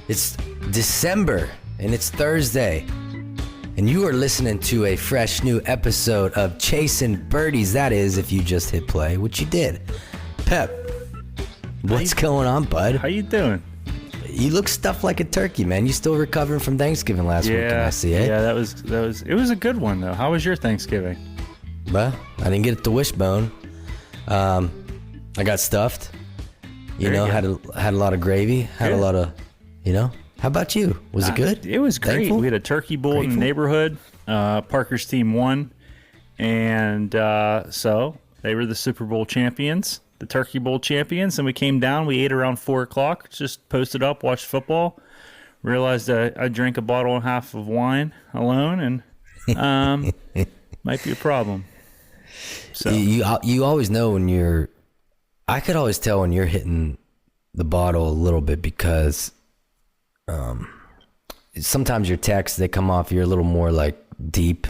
It's December, and it's Thursday. And you are listening to a fresh new episode of Chasing Birdies. That is, if you just hit play, which you did. Pep, what's going on, bud? How you doing? You look stuffed like a turkey, man. You still recovering from Thanksgiving last weekend, I see, eh? Yeah, it was a good one, though. How was your Thanksgiving? Well, I didn't get the wishbone. I got stuffed. Had a lot of gravy. Had a lot of, How about you? Was it good? It was great. Thankful? We had a turkey bowl in the neighborhood. Parker's team won, and so they were the Super Bowl champions, the Turkey Bowl champions. And we came down. We ate around 4:00. Just posted up, watched football. Realized I drank a bottle and a half of wine alone, and might be a problem. So you always know when you're. I could always tell when you're hitting the bottle a little bit because sometimes your texts, they come off, you're a little more like deep.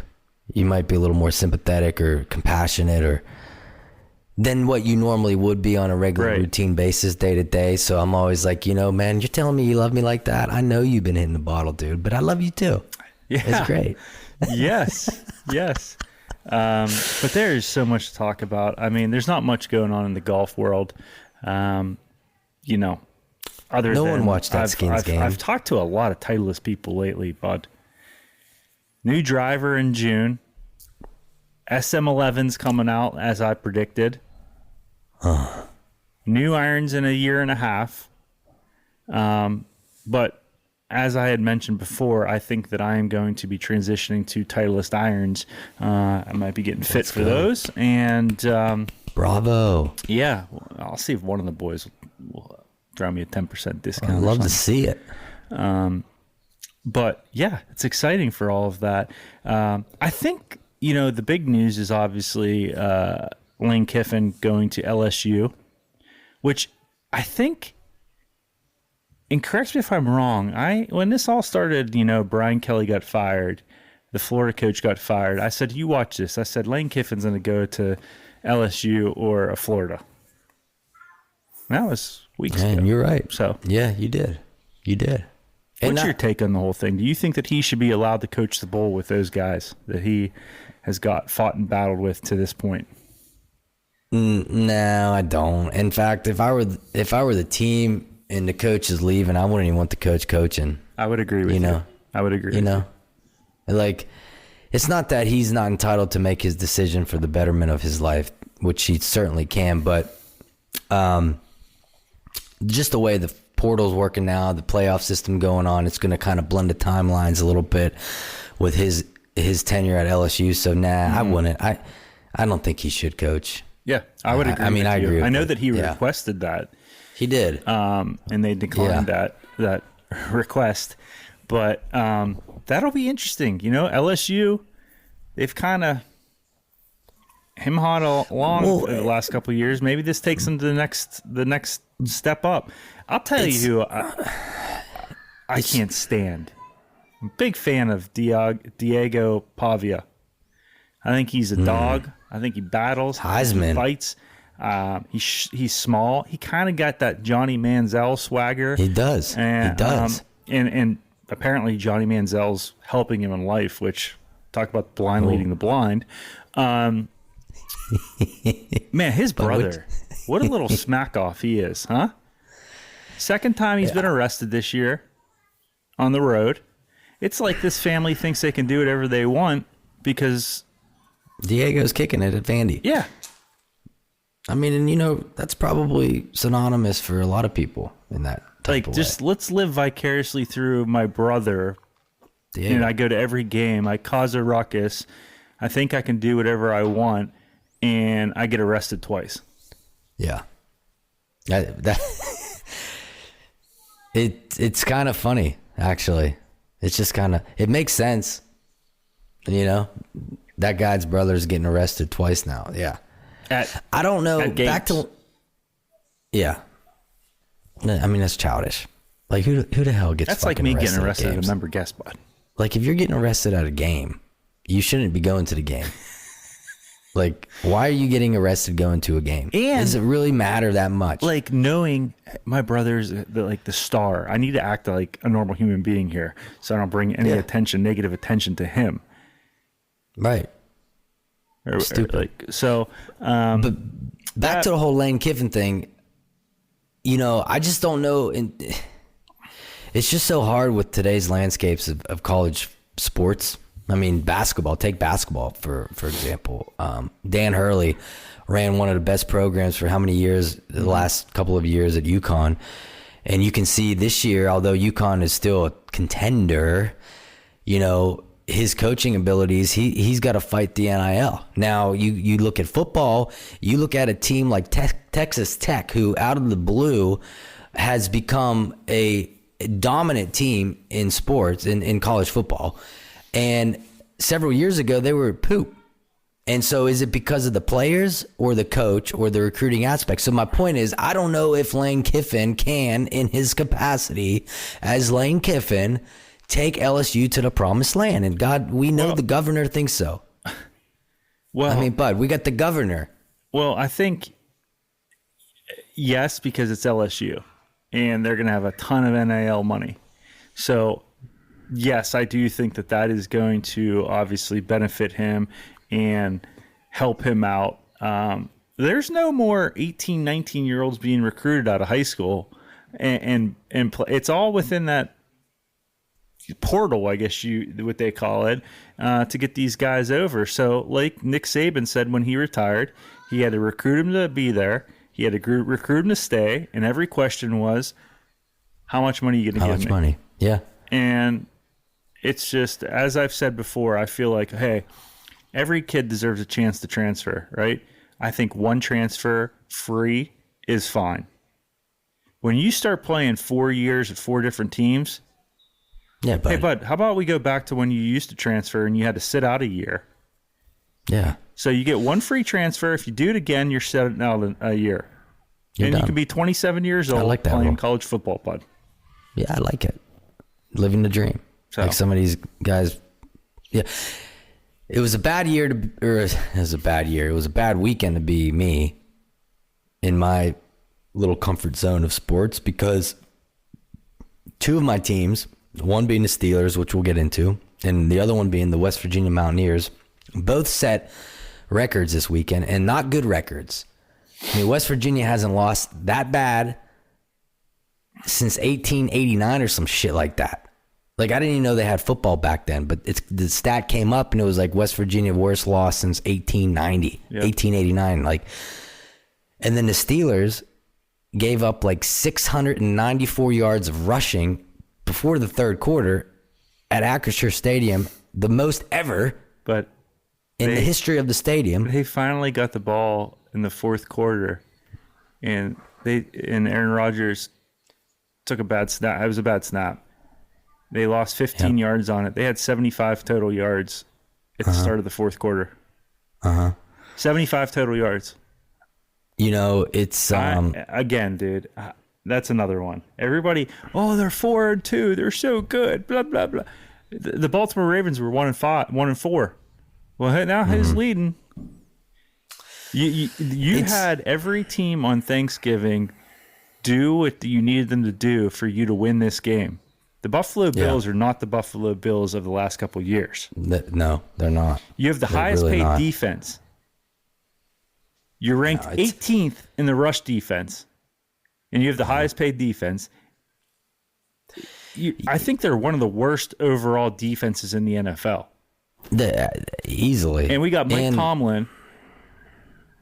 You might be a little more sympathetic or compassionate or than what you normally would be on a regular routine basis day to day. So I'm always like, man, you're telling me you love me like that. I know you've been hitting the bottle, dude, but I love you too. Yeah. It's great. Yes. But there is so much to talk about. I mean, there's not much going on in the golf world. Other no than one watched that Skins game. I've talked to a lot of Titleist people lately, bud. New driver in June. SM11's coming out, as I predicted. New irons in a year and a half. But as I had mentioned before, I think that I am going to be transitioning to Titleist irons. I might be getting fit for those. And bravo. Yeah, I'll see if one of the boys will throw me a 10% discount. I'd love to see it. But yeah, it's exciting for all of that. I think, the big news is obviously Lane Kiffin going to LSU, which I think, and correct me if I'm wrong, when this all started, Brian Kelly got fired, the Florida coach got fired. I said, you watch this. I said, Lane Kiffin's going to go to LSU or Florida. That was weeks ago. And you're right. So yeah, you did. What's your take on the whole thing? Do you think that he should be allowed to coach the bowl with those guys that he has fought and battled with to this point? No, I don't. In fact, if I were the team and the coach is leaving, I wouldn't even want the coach coaching. I would agree with you. I would agree. Like, it's not that he's not entitled to make his decision for the betterment of his life, which he certainly can, but just the way the portal's working now, the playoff system going on, it's going to kind of blend the timelines a little bit with his tenure at LSU. So I wouldn't. I don't think he should coach. Yeah, I would agree. I agree. I know that he requested that. He did. And they declined that request. But that'll be interesting. LSU, they've kind of him-hawed along the last couple of years. Maybe this takes them to the next step up. I'll tell you who I can't stand. I'm a big fan of Diego Pavia. I think he's a dog. I think he battles. Heisman. He fights. He's small. He kind of got that Johnny Manziel swagger. He does. And, he does. And apparently Johnny Manziel's helping him in life, which talk about the blind leading the blind. Man, his brother, what a little smack off he is, huh? Second time he's been arrested this year on the road. It's like this family thinks they can do whatever they want because Diego's kicking it at Vandy. Yeah. I mean, and that's probably synonymous for a lot of people in that type of way. Let's live vicariously through my brother. And I go to every game. I cause a ruckus. I think I can do whatever I want, and I get arrested twice. Yeah. It's kind of funny, actually. It's just it makes sense. That guy's brother's getting arrested twice now. Yeah. I don't know. Back to. Yeah. I mean, that's childish. Like, who the hell gets That's like me getting arrested at a member guest spot. Like, if you're getting arrested at a game, you shouldn't be going to the game. Like, why are you getting arrested going to a game? And does it really matter that much? Like, knowing my brother's the star, I need to act like a normal human being here, so I don't bring any negative attention to him. Right. Stupid. But back to the whole Lane Kiffin thing. I just don't know. It's just so hard with today's landscapes of college sports. I mean, basketball. Take basketball for example. Dan Hurley ran one of the best programs for how many years? The last couple of years at UConn, and you can see this year, although UConn is still a contender, his coaching abilities. He's got to fight the NIL. Now you look at football. You look at a team like Texas Tech, who out of the blue has become a dominant team in sports in college football. And several years ago, they were poop. And so is it because of the players or the coach or the recruiting aspect? So my point is, I don't know if Lane Kiffin can, in his capacity as Lane Kiffin, take LSU to the promised land. And God, we know the governor thinks so. Well, I mean, Bud, we got the governor. Well, I think yes, because it's LSU and they're going to have a ton of NIL money. So yes, I do think that is going to obviously benefit him and help him out. There's no more 18, 19-year-olds being recruited out of high school, and it's all within that portal, I guess what they call it, to get these guys over. So like Nick Saban said when he retired, he had to recruit him to be there. He had to recruit him to stay, and every question was, how much money are you going to give me? How much money? Yeah. And it's just, as I've said before, I feel like, hey, every kid deserves a chance to transfer, right? I think one transfer free is fine. When you start playing 4 years at 4 different teams, yeah, bud. Hey, bud, how about we go back to when you used to transfer and you had to sit out a year? Yeah. So you get one free transfer. If you do it again, you're sitting out a year. You're done. You can be 27 years old playing college football, bud. Yeah, I like it. Living the dream. So. Like some of these guys. Yeah. It was a bad year it was a bad year. It was a bad weekend to be me in my little comfort zone of sports, because 2 of my teams, one being the Steelers, which we'll get into, and the other one being the West Virginia Mountaineers, both set records this weekend, and not good records. I mean, West Virginia hasn't lost that bad since 1889 or some shit like that. Like, I didn't even know they had football back then, but the stat came up and it was like West Virginia worst loss since 1890, 1889. Like, and then the Steelers gave up like 694 yards of rushing before the third quarter at Acrisure Stadium, the most ever in the history of the stadium. They finally got the ball in the fourth quarter, and Aaron Rodgers took a bad snap. It was a bad snap. They lost 15 yards on it. They had 75 total yards at the start of the fourth quarter. 75 total yards. It's again, dude. That's another one. Everybody, they're 4-2. They're so good. Blah blah blah. The Baltimore Ravens were 1-4. Well, now who's leading? You had every team on Thanksgiving do what you needed them to do for you to win this game. The Buffalo Bills are not the Buffalo Bills of the last couple of years. No, they're not. You have the highest paid defense. You're ranked 18th in the rush defense, and you have the highest paid defense. I think they're one of the worst overall defenses in the NFL. Easily. And we got Mike Tomlin.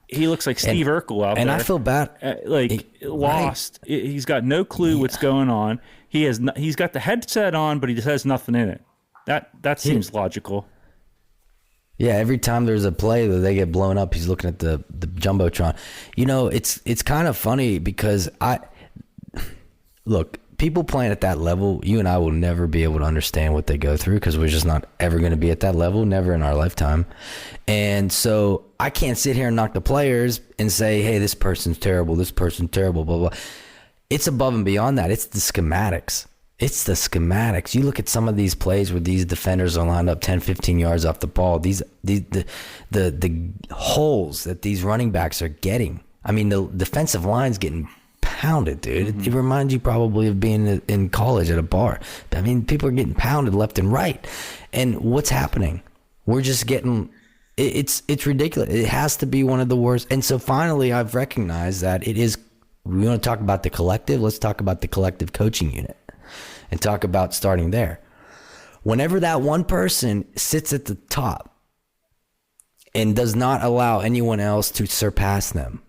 He looks like Steve Urkel out there. And I feel bad. Lost. Right. He's got no clue what's going on. He's got the headset on, but he just has nothing in it. That seems logical. Yeah, every time there's a play that they get blown up, he's looking at the Jumbotron. It's kind of funny because look, people playing at that level, you and I will never be able to understand what they go through because we're just not ever going to be at that level, never in our lifetime. And so I can't sit here and knock the players and say, hey, this person's terrible, blah, blah. It's above and beyond that. It's the schematics. It's the schematics. You look at some of these plays where these defenders are lined up 10, 15 yards off the ball. The holes that these running backs are getting. I mean, the defensive line's getting pounded, dude. Mm-hmm. It reminds you probably of being in college at a bar. I mean, people are getting pounded left and right. And what's happening? We're just getting... It's ridiculous. It has to be one of the worst. And so finally, I've recognized that it is... We want to talk about the collective. Let's talk about the collective coaching unit. And talk about starting there. Whenever that one person sits at the top and does not allow anyone else to surpass them,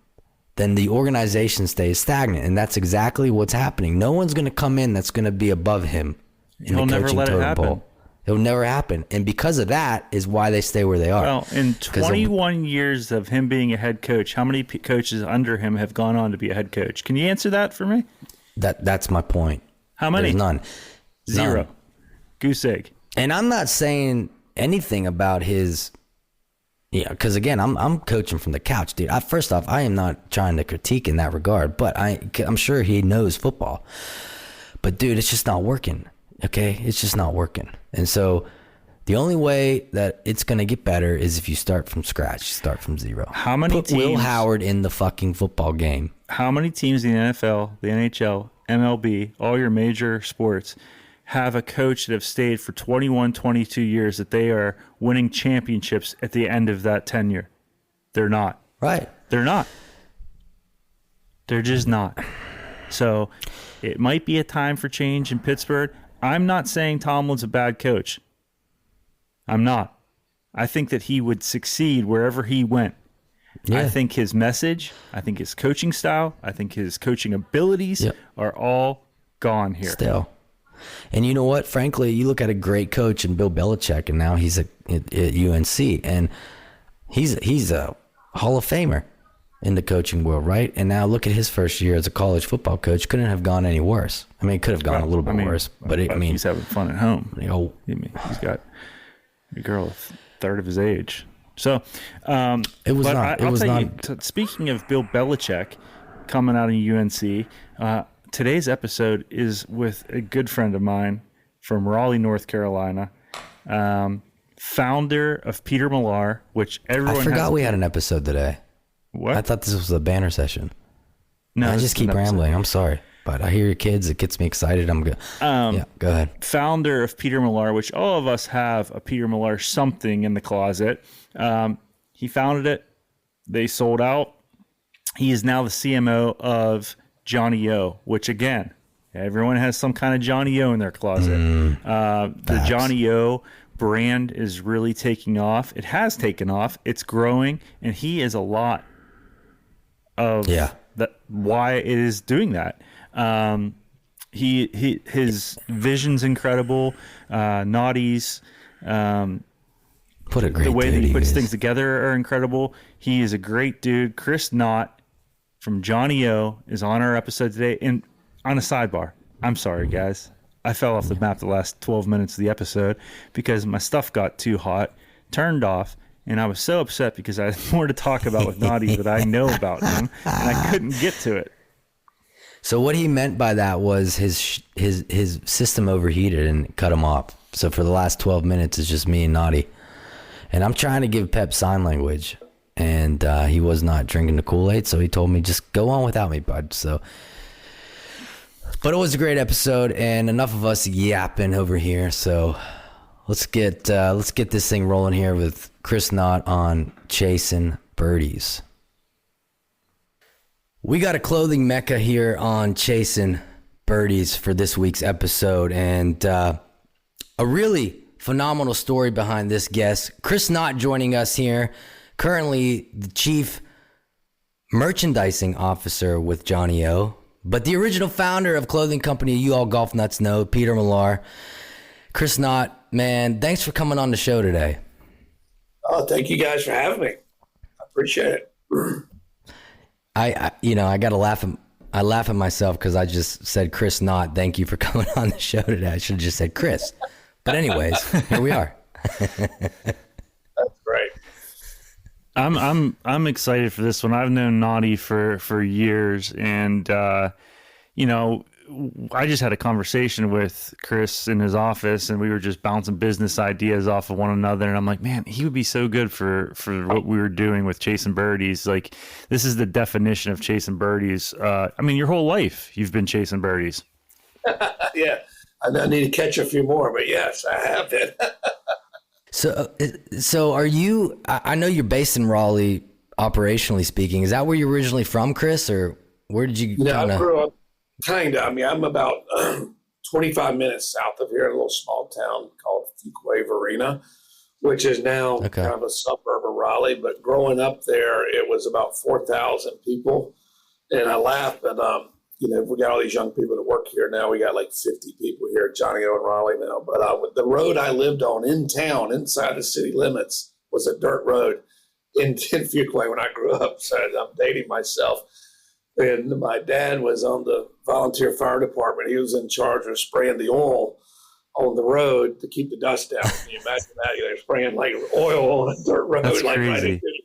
then the organization stays stagnant. And that's exactly what's happening. No one's going to come in that's going to be above him in the coaching totem pole. It'll never happen. And because of that is why they stay where they are. Well, in 21 years of him being a head coach, how many coaches under him have gone on to be a head coach? Can you answer that for me? That's my point. How many? There's none. Zero. Goose egg. And I'm not saying anything about his, because again, I'm coaching from the couch, dude. First off, I am not trying to critique in that regard, but I'm sure he knows football. But dude, it's just not working. Okay, it's just not working. And so the only way that it's gonna get better is if you start from scratch, start from zero. How many Put teams? Will Howard in the fucking football game. How many teams in the NFL, the NHL, MLB, all your major sports have a coach that have stayed for 21, 22 years that they are winning championships at the end of that tenure? They're not. Right. They're not. They're just not. So it might be a time for change in Pittsburgh. I'm not saying Tomlin's a bad coach. I'm not. I think that he would succeed wherever he went. Yeah. I think his message, I think his coaching style, I think his coaching abilities are all gone here. Still. And you know what? Frankly, you look at a great coach in Bill Belichick, and now he's at UNC, and he's a Hall of Famer in the coaching world, right? And now look at his first year as a college football coach. Couldn't have gone any worse. I mean, it could have gone a little bit worse, but he's having fun at home. He's got a girl a third of his age. So it was not. I'll tell you, speaking of Bill Belichick coming out of UNC, today's episode is with a good friend of mine from Raleigh, North Carolina, founder of Peter Millar, which everyone. I forgot we had an episode today. What? I thought this was a banner session. No, I just keep rambling. I'm sorry, but I hear your kids. It gets me excited. I'm good. Yeah, go ahead. Founder of Peter Millar, which all of us have a Peter Millar something in the closet. He founded it. They sold out. He is now the CMO of Johnny O, which again, everyone has some kind of Johnny O in their closet. The Johnny O brand is really taking off. It has taken off. It's growing, and he is a lot of that. Why it is doing that. His vision's incredible. Knotty's. What a great the way dude that he puts is. things together are incredible. He is a great dude. Chris Knott from Johnny O is on our episode today. And on a sidebar, I'm sorry, guys. I fell off the map the last 12 minutes of the episode because my stuff got too hot, turned off, and I was so upset because I had more to talk about with Knotty that I know about him, and I couldn't get to it. So what he meant by that was his system overheated and cut him off. So for the last 12 minutes, it's just me and Knotty. And I'm trying to give Pep sign language, and he was not drinking the Kool-Aid, so he told me, just go on without me, bud. So, but it was a great episode, and enough of us yapping over here. So let's get this thing rolling here with Chris Knott on chasing birdies. We got a clothing mecca here on chasing birdies for this week's episode, and a really phenomenal story behind this guest. Chris Knott joining us here, currently the chief merchandising officer with Johnny O, but the original founder of clothing company you all golf nuts know, Peter Millar. Chris Knott, man, thanks for coming on the show today. Oh, thank you guys for having me. I appreciate it. I got to laugh at myself because I just said Chris Knott, thank you for coming on the show today. I should have just said Chris. But anyways, here we are. That's great. I'm excited for this one. I've known Knotty for years, and I just had a conversation with Chris in his office, and we were just bouncing business ideas off of one another. And I'm like, man, he would be so good for what we were doing with chasing birdies. Like, this is the definition of chasing birdies. I mean, your whole life you've been chasing birdies. Yeah, I need to catch a few more, but yes, I have been. So are you? I know you're based in Raleigh, operationally speaking. Is that where you're originally from, Chris, or where did you? I grew up kinda. I mean, I'm about 25 minutes south of here in a little small town called Fuquay Varina, which is now kind of a suburb of Raleigh. But growing up there, it was about 4,000 people, and I laugh, but we got all these young people that work here now. We got like 50 people here at Johnny O in Raleigh now. But the road I lived on in town, inside the city limits, was a dirt road in Fuquay when I grew up. So I'm dating myself. And my dad was on the volunteer fire department. He was in charge of spraying the oil on the road to keep the dust down. Can you imagine that? They're spraying like oil on a dirt road. That's like crazy. Right into it.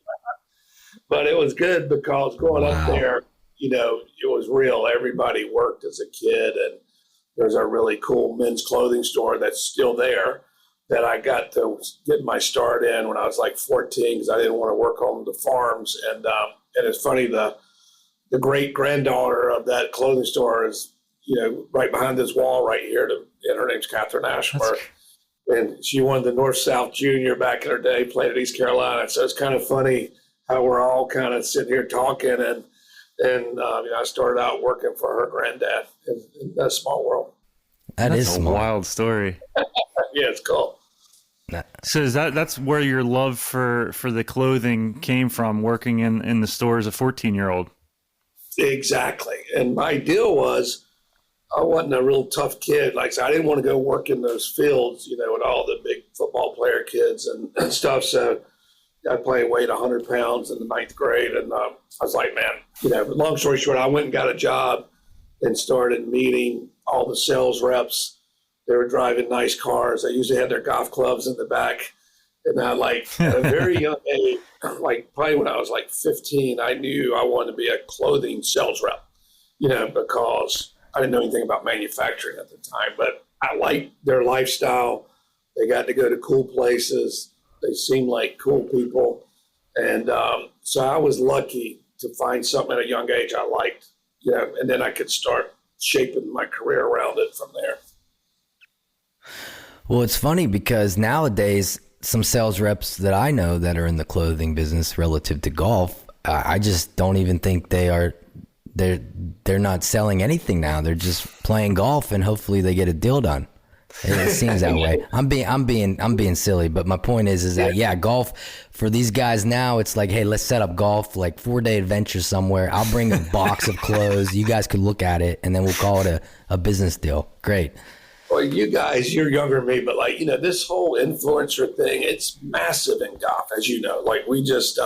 But it was good because growing up there, it was real. Everybody worked as a kid, and there's a really cool men's clothing store that's still there that I got to get my start in when I was like 14 because I didn't want to work on the farms. And it's funny, the great granddaughter of that clothing store is, right behind this wall right here, and her name's Catherine Ashworth. And she won the North-South Junior back in her day, played at East Carolina. So it's kind of funny how we're all kind of sitting here talking, and I started out working for her granddad in that small world. That's a wild story. Yeah, it's cool. So is that's where your love for the clothing came from, working in the store as a 14-year-old? Exactly. And my deal was I wasn't a real tough kid. Like I said, I didn't want to go work in those fields, with all the big football player kids and stuff. So I weighed 100 pounds in the 9th grade. And I was like, man, long story short, I went and got a job and started meeting all the sales reps. They were driving nice cars. They usually had their golf clubs in the back. And I at a very young age, probably when I was 15, I knew I wanted to be a clothing sales rep, because I didn't know anything about manufacturing at the time, but I liked their lifestyle. They got to go to cool places. They seemed like cool people. And so I was lucky to find something at a young age I liked, and then I could start shaping my career around it from there. Well, it's funny because nowadays, some sales reps that I know that are in the clothing business relative to golf, I just don't even think they're not selling anything now. They're just playing golf and hopefully they get a deal done. It seems that way. I'm being silly, but my point is that golf for these guys now, it's like, hey, let's set up golf, 4-day adventure somewhere. I'll bring a box of clothes. You guys could look at it and then we'll call it a business deal. Great. Well, you guys, you're younger than me, but this whole influencer thing, it's massive in golf, as you know. We just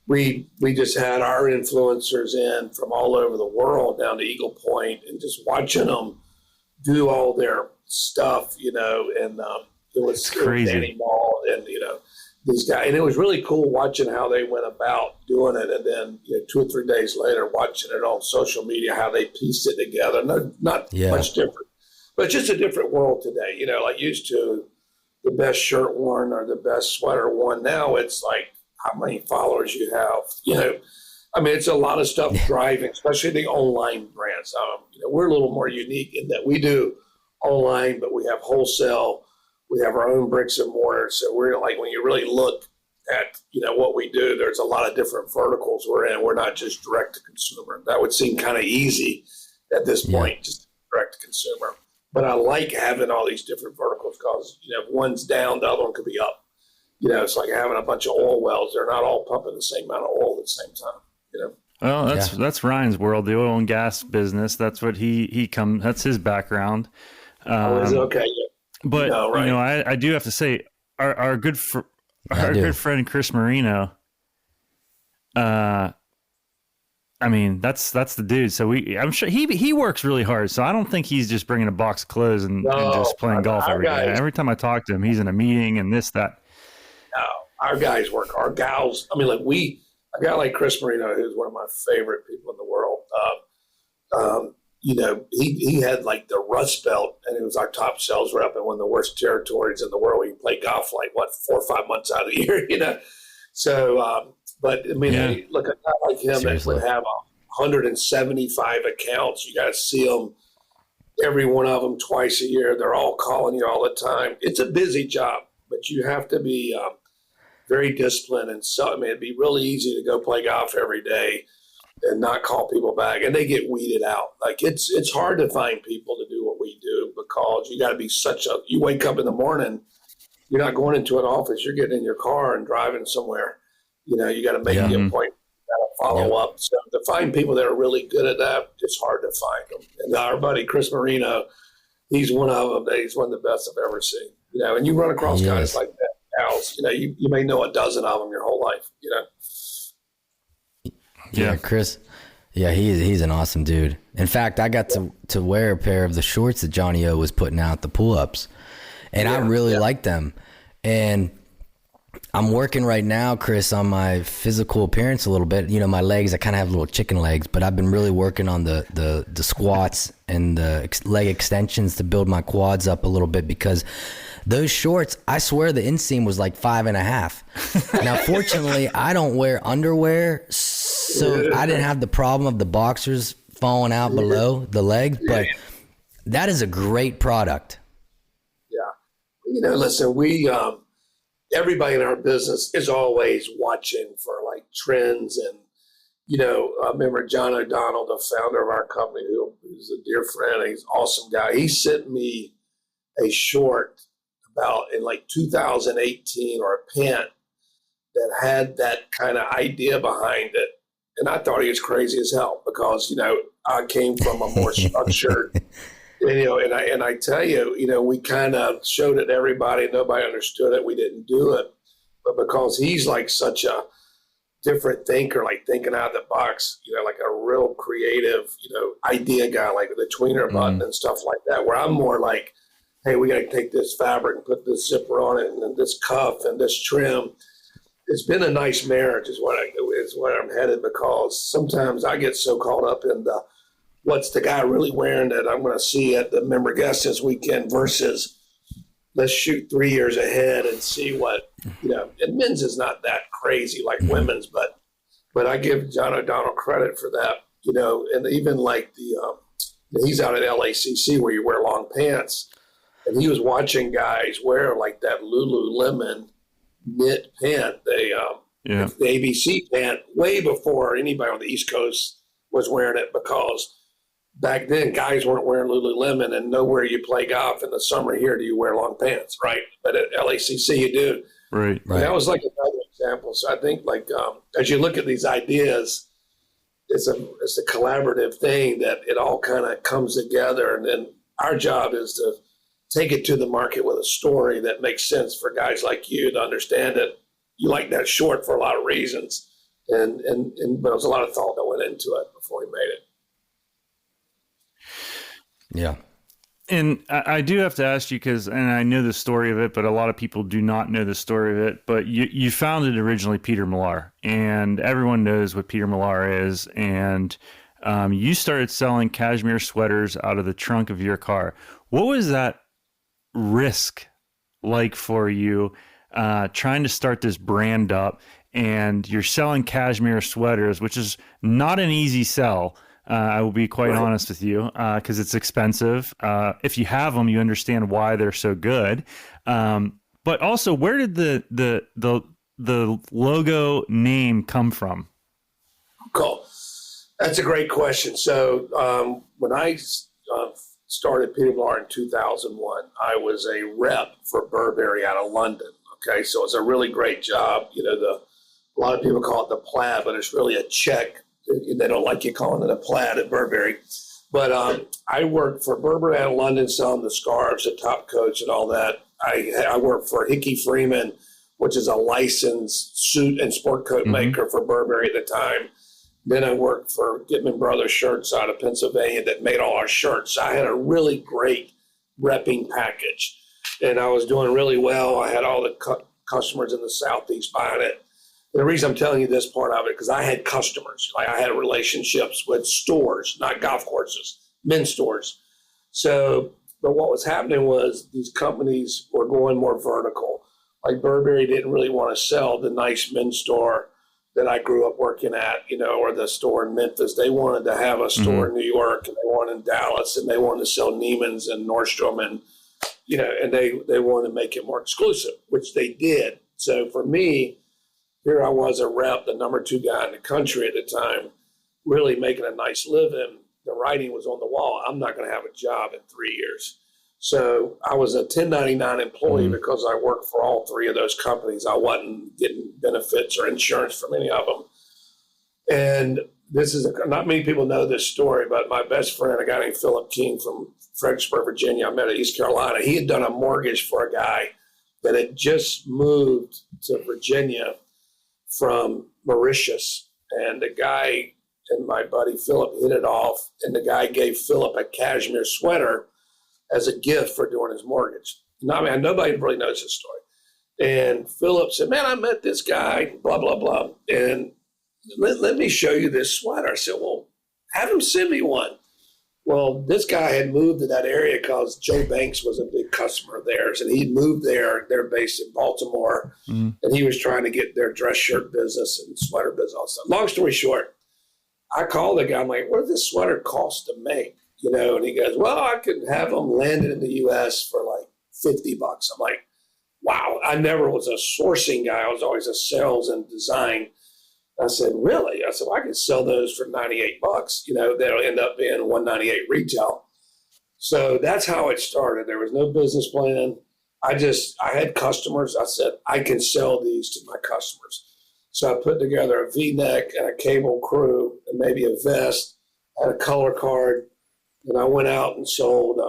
we just had our influencers in from all over the world down to Eagle Point, and just watching them do all their stuff, and it was crazy. Danny Mall and these guys, and it was really cool watching how they went about doing it, and then 2 or 3 days later, watching it on social media how they pieced it together. Not much different. But it's just a different world today, used to the best shirt worn or the best sweater worn. Now it's how many followers you have, I mean, it's a lot of stuff driving, especially the online brands. We're a little more unique in that we do online, but we have wholesale, we have our own bricks and mortar. So we're when you really look at, what we do, there's a lot of different verticals we're in. We're not just direct to consumer. That would seem kind of easy at this point, just direct to consumer. But I like having all these different verticals because, if one's down, the other one could be up. It's like having a bunch of oil wells. They're not all pumping the same amount of oil at the same time, Well, that's Ryan's world, the oil and gas business. That's what that's his background. Is it okay? Yeah. But, I do have to say, our good friend Chris Marino, that's the dude. So I'm sure he works really hard. So I don't think he's just bringing a box of clothes and just playing golf every day. Every time I talk to him, he's in a meeting and this, that. No, our guys work. Our gals. I mean, a guy like Chris Marino, who's one of my favorite people in the world. he had like the Rust Belt, and he was our top sales rep in one of the worst territories in the world. We play golf like 4 or 5 months out of the year, So, but I mean, look at a guy like him that would have 175 accounts. You got to see them, every one of them, twice a year. They're all calling you all the time. It's a busy job, but you have to be very disciplined. And so, I mean, it'd be really easy to go play golf every day and not call people back, and they get weeded out. Like it's hard to find people to do what we do, because you got to be you wake up in the morning, you're not going into an office, you're getting in your car and driving somewhere. You got to make the appointment, you got to follow up. So to find people that are really good at that, it's hard to find them. And our buddy Chris Marino, he's one of them. He's one of the best I've ever seen. And you run across guys like that, Alex. You may know a dozen of them your whole life. Yeah, Chris. Yeah, he's an awesome dude. In fact, I got to wear a pair of the shorts that Johnny O was putting out, the pull-ups, and I really like them. And I'm working right now, Chris, on my physical appearance a little bit. My legs, I kind of have little chicken legs, but I've been really working on the squats and the leg extensions to build my quads up a little bit, because those shorts, I swear the inseam was like 5.5. Now, fortunately, I don't wear underwear, so I didn't have the problem of the boxers falling out below the leg, but that is a great product. Yeah. Listen, everybody in our business is always watching for like trends. And, I remember John O'Donnell, the founder of our company, who's a dear friend, he's an awesome guy. He sent me a short about in like 2018, or a pant that had that kind of idea behind it. And I thought he was crazy as hell, because, I came from a more structured, and I tell you, we kind of showed it to everybody. Nobody understood it. We didn't do it. But because he's like such a different thinker, like thinking out of the box, like a real creative, idea guy, like the tweener button and stuff like that, where I'm more like, hey, we got to take this fabric and put this zipper on it, and then this cuff and this trim. It's been a nice marriage, is where I'm headed, because sometimes I get so caught up in what's the guy really wearing that I'm going to see at the member guest this weekend, versus let's shoot 3 years ahead and see what, and men's is not that crazy like women's, but I give John O'Donnell credit for that, and even like he's out at LACC where you wear long pants, and he was watching guys wear like that Lululemon knit pant, the ABC pant, way before anybody on the East Coast was wearing it, because back then guys weren't wearing Lululemon, and nowhere you play golf in the summer here do you wear long pants, right? But at LACC you do. Right. And that was like another example. So I think like as you look at these ideas, it's a collaborative thing that it all kind of comes together, and then our job is to take it to the market with a story that makes sense for guys like you to understand it. You like that short for a lot of reasons, and but there was a lot of thought that went into it before we made it. Yeah. And I do have to ask you, and I know the story of it, but a lot of people do not know the story of it, but you founded originally Peter Millar, and everyone knows what Peter Millar is. And you started selling cashmere sweaters out of the trunk of your car. What was that risk like for you, trying to start this brand up, and you're selling cashmere sweaters, which is not an easy sell. I will be quite honest with you, because it's expensive. If you have them, you understand why they're so good. But also, where did the logo name come from? Cool. That's a great question. So when I started Peter Millar in 2001, I was a rep for Burberry out of London. Okay, so it's a really great job. A lot of people call it the plaid, but it's really a check. They don't like you calling it a plaid at Burberry. But I worked for Burberry out of London selling the scarves, the top coats, and all that. I worked for Hickey Freeman, which is a licensed suit and sport coat maker for Burberry at the time. Then I worked for Gitman Brothers Shirts out of Pennsylvania that made all our shirts. I had a really great repping package, and I was doing really well. I had all the customers in the Southeast buying it. The reason I'm telling you this part of it, because I had customers. Like I had relationships with stores, not golf courses, men's stores. So, but what was happening was these companies were going more vertical. Like Burberry didn't really want to sell the nice men's store that I grew up working at, or the store in Memphis. They wanted to have a store in New York, and they wanted in Dallas, and they wanted to sell Neiman's and Nordstrom, and and they wanted to make it more exclusive, which they did. So for me, here I was a rep, the number 2 guy in the country at the time, really making a nice living. The writing was on the wall. I'm not going to have a job in 3 years. So I was a 1099 employee because I worked for all 3 of those companies. I wasn't getting benefits or insurance from any of them. And this is not many people know this story, but my best friend, a guy named Philip King from Fredericksburg, Virginia, I met at East Carolina. He had done a mortgage for a guy that had just moved to Virginia from Mauritius. And the guy and my buddy Philip hit it off, and the guy gave Philip a cashmere sweater as a gift for doing his mortgage. Now, nobody really knows this story. And Philip said, man, I met this guy, blah, blah, blah. And let me show you this sweater. I said, well, have him send me one. Well, this guy had moved to that area because Joe Banks was a big customer of theirs. And he'd moved there. They're based in Baltimore. And he was trying to get their dress shirt business and sweater business, all stuff. Long story short, I called the guy. I'm like, what does this sweater cost to make? And he goes, well, I could have them landed in the U.S. for like $50. I'm like, wow. I never was a sourcing guy. I was always a sales and design. I said, really? I said, well, I could sell those for $98. That'll end up being $198 retail. So that's how it started. There was no business plan. I had customers. I said, I can sell these to my customers. So I put together a V-neck and a cable crew and maybe a vest, had a color card. And I went out and sold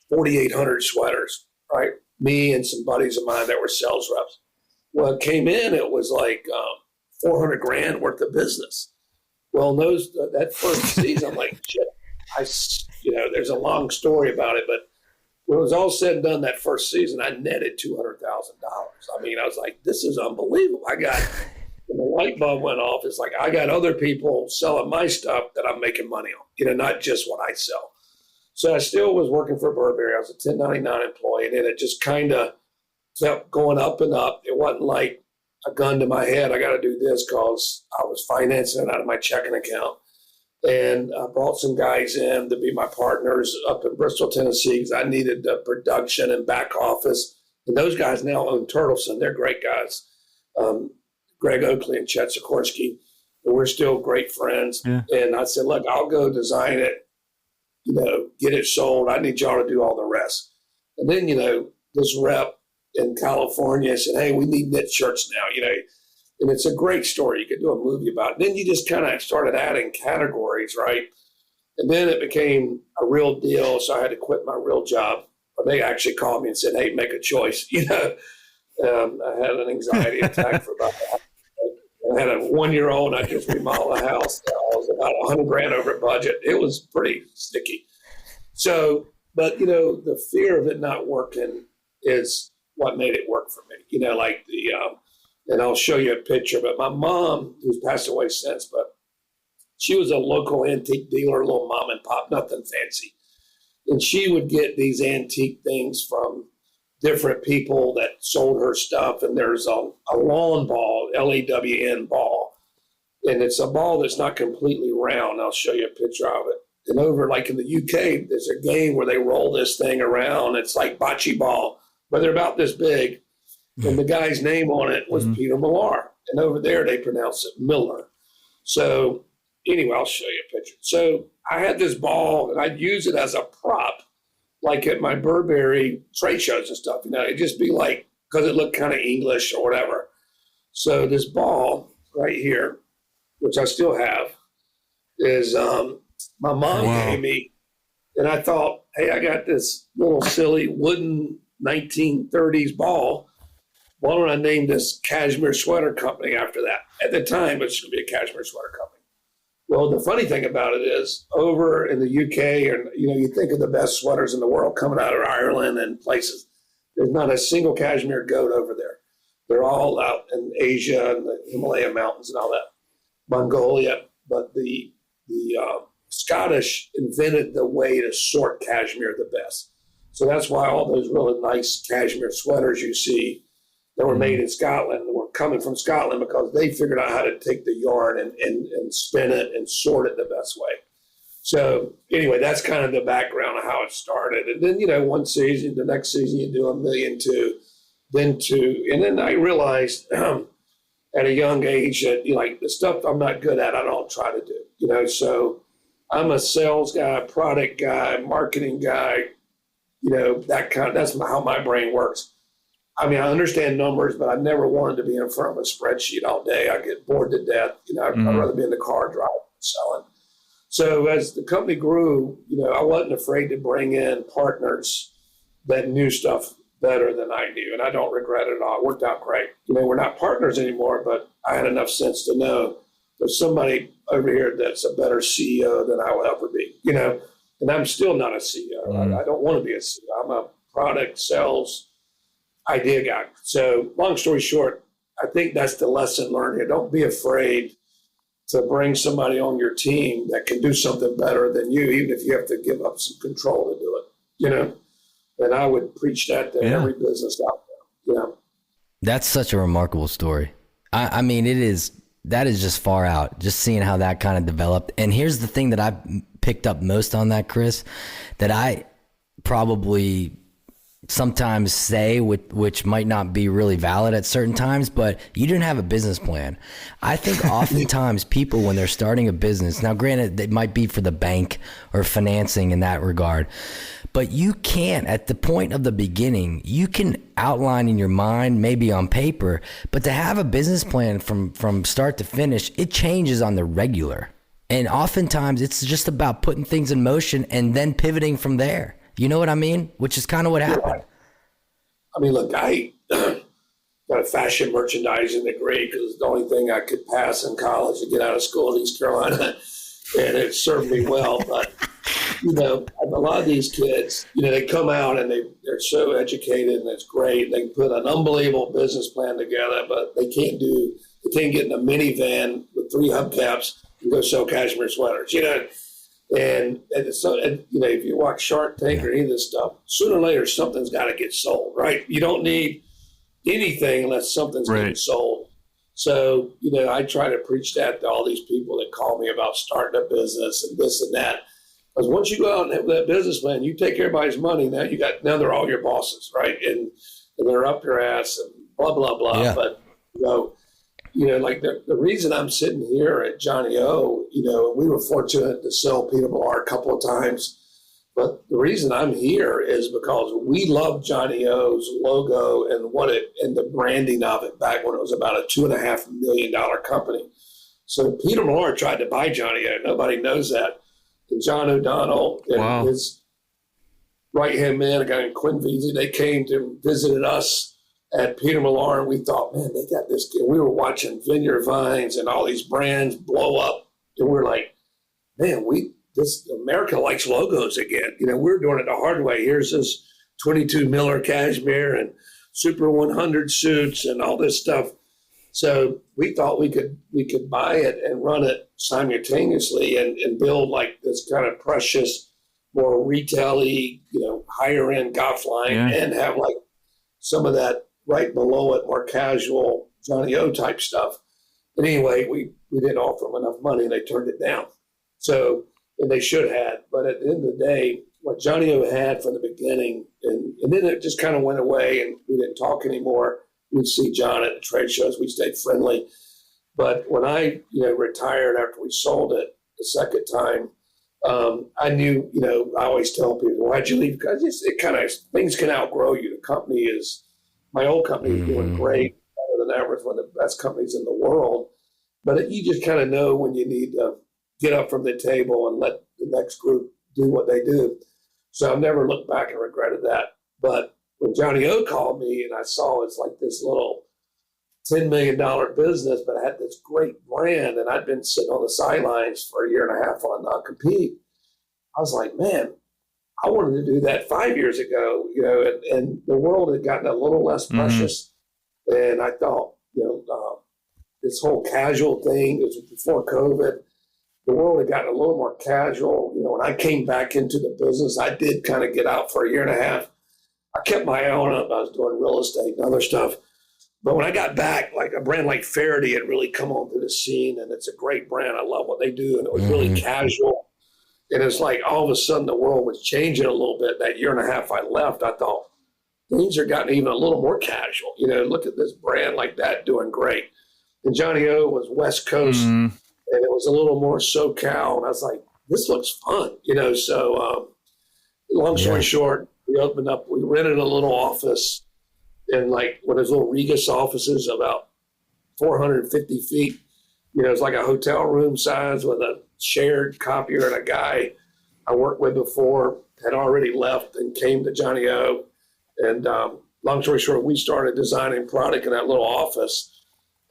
4,800 sweaters, right? Me and some buddies of mine that were sales reps. Well, it came in, it was like $400,000 worth of business. Well, that first season, I'm like, shit, there's a long story about it, but when it was all said and done that first season, I netted $200,000. I mean, I was like, this is unbelievable. When the light bulb went off, it's like I got other people selling my stuff that I'm making money on, not just what I sell. So I still was working for Burberry. I was a 1099 employee, and it just kind of kept going up and up. It wasn't like a gun to my head. I got to do this because I was financing it out of my checking account. And I brought some guys in to be my partners up in Bristol, Tennessee, because I needed the production and back office. And those guys now own Turtleson. They're great guys. Greg Oakley and Chet Sikorsky. And we're still great friends. Yeah. And I said, look, I'll go design it, get it sold. I need y'all to do all the rest. And then, this rep in California said, hey, we need knit shirts now, and it's a great story. You could do a movie about it. Then you just kind of started adding categories, right? And then it became a real deal. So I had to quit my real job. Or they actually called me and said, hey, make a choice. I had an anxiety attack for about that. I had a 1-year-old. I just remodeled a house. I was about $100,000 over budget. It was pretty sticky. So, but the fear of it not working is what made it work for me. And I'll show you a picture. But my mom, who's passed away since, but she was a local antique dealer, little mom and pop, nothing fancy. And she would get these antique things from different people that sold her stuff. And there's a lawn ball, LAWN ball. And it's a ball that's not completely round. I'll show you a picture of it. And over like in the UK, there's a game where they roll this thing around. It's like bocce ball, but they're about this big. And the guy's name on it was Peter Millar. And over there, they pronounce it Millar. So anyway, I'll show you a picture. So I had this ball, and I'd use it as a prop, like at my Burberry trade shows and stuff. It'd just be like, because it looked kind of English or whatever. So this ball right here, which I still have, is my mom gave me. And I thought, hey, I got this little silly wooden 1930s ball. Why don't I name this cashmere sweater company after that? At the time, it's going to be a cashmere sweater company. Well, the funny thing about it is over in the UK, and you think of the best sweaters in the world coming out of Ireland and places. There's not a single cashmere goat over there. They're all out in Asia and the Himalaya mountains and all that, Mongolia. But the Scottish invented the way to sort cashmere the best. So that's why all those really nice cashmere sweaters you see that were made in Scotland were coming from Scotland, because they figured out how to take the yarn and spin it and sort it the best way. So anyway, that's kind of the background of how it started. And then, one season, the next season you do $1 million, then two. And then I realized at a young age that, the stuff I'm not good at, I don't try to do, so I'm a sales guy, product guy, marketing guy, that's how my brain works. I mean, I understand numbers, but I never wanted to be in front of a spreadsheet all day. I get bored to death. I'd rather be in the car driving and selling. So as the company grew, I wasn't afraid to bring in partners that knew stuff better than I knew, and I don't regret it at all. It worked out great. We're not partners anymore, but I had enough sense to know there's somebody over here that's a better CEO than I will ever be, and I'm still not a CEO. I don't want to be a CEO. I'm a product sales idea guy. So long story short, I think that's the lesson learned here. Don't be afraid to bring somebody on your team that can do something better than you, even if you have to give up some control to do it, And I would preach that to every business out there, That's such a remarkable story. I mean, that is just far out, just seeing how that kind of developed. And here's the thing that I picked up most on that, Chris, that I probably sometimes say, which might not be really valid at certain times, but you didn't have a business plan. I think oftentimes people, when they're starting a business, now granted, it might be for the bank or financing in that regard, but you can't, at the point of the beginning, you can outline in your mind, maybe on paper, but to have a business plan from start to finish, it changes on the regular. And oftentimes it's just about putting things in motion and then pivoting from there. You know what I mean? Which is kind of what happened. I mean, look, I got a fashion merchandising degree because it's the only thing I could pass in college to get out of school in East Carolina. And it served me well. But, a lot of these kids, they come out and they're so educated and it's great. They put an unbelievable business plan together, but they can't get in a minivan with 3 hubcaps and go sell cashmere sweaters, And so, if you watch Shark Tank or any of this stuff, sooner or later something's got to get sold, right? You don't need anything unless something's getting sold. So, I try to preach that to all these people that call me about starting a business and this and that. Because once you go out and have that business plan, you take everybody's money. Now they're all your bosses, right? And they're up your ass and blah blah blah. Yeah. But like the reason I'm sitting here at Johnny O, we were fortunate to sell Peter Millar a couple of times, but the reason I'm here is because we love Johnny O's logo and the branding of it back when it was about a $2.5 million company. So Peter Millar tried to buy Johnny O. Nobody knows that. And John O'Donnell and his right-hand man, a guy named Quinn Veazey, they came to visited us at Peter Millar, and we thought, man, they got this kid. We were watching Vineyard Vines and all these brands blow up, and we're like, man, America likes logos again. We're doing it the hard way. Here's this 22 Millar cashmere and Super 100 suits and all this stuff. So we thought we could buy it and run it simultaneously and build like this kind of precious, more retail-y, higher end golf line and have like some of that right below it, more casual Johnny O type stuff. But anyway, we didn't offer them enough money and they turned it down. So, and they should have. But at the end of the day, what Johnny O had from the beginning, and then it just kind of went away and we didn't talk anymore. We'd see John at the trade shows. We stayed friendly. But when I, retired after we sold it the second time, I knew, I always tell people, why'd you leave? Because things can outgrow you. The company my old company is doing great, better than ever. It's one of the best companies in the world. But you just kind of know when you need to get up from the table and let the next group do what they do. So I've never looked back and regretted that. But when Johnny O called me and I saw it's like this little $10 million business, but I had this great brand and I'd been sitting on the sidelines for a year and a half on a non-compete, I was like, man, I wanted to do that 5 years ago, and the world had gotten a little less precious. And I thought, this whole casual thing, it was before COVID, the world had gotten a little more casual. When I came back into the business, I did kind of get out for a year and a half. I kept my eye on it. I was doing real estate and other stuff. But when I got back, like a brand like Faraday had really come onto the scene, and it's a great brand. I love what they do, and it was really casual. And it's like all of a sudden the world was changing a little bit. That year and a half I left, I thought things are gotten even a little more casual. Look at this brand like that doing great. And Johnny O was West Coast, and it was a little more SoCal. And I was like, this looks fun, So long story short, we rented a little office in like one of those little Regus offices, about 450 feet. It's like a hotel room size with a shared copier, and a guy I worked with before had already left and came to Johnny O. And long story short, we started designing product in that little office.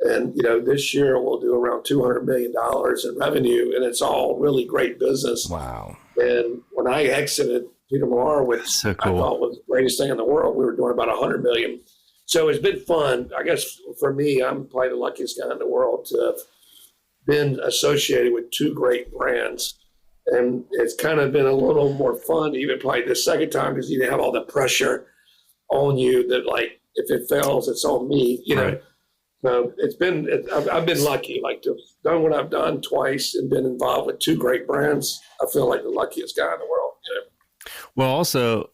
And, this year we'll do around $200 million in revenue, and it's all really great business. Wow. And when I exited Peter Millar, which so cool. I thought was the greatest thing in the world, we were doing about $100 million. So it's been fun. I guess for me, I'm probably the luckiest guy in the world to have been associated with two great brands. And it's kind of been a little more fun, even probably the second time, because you didn't have all the pressure on you that, like, if it fails, it's on me, Right. So I've been lucky, like, to have done what I've done twice and been involved with two great brands. I feel like the luckiest guy in the world. Well, also,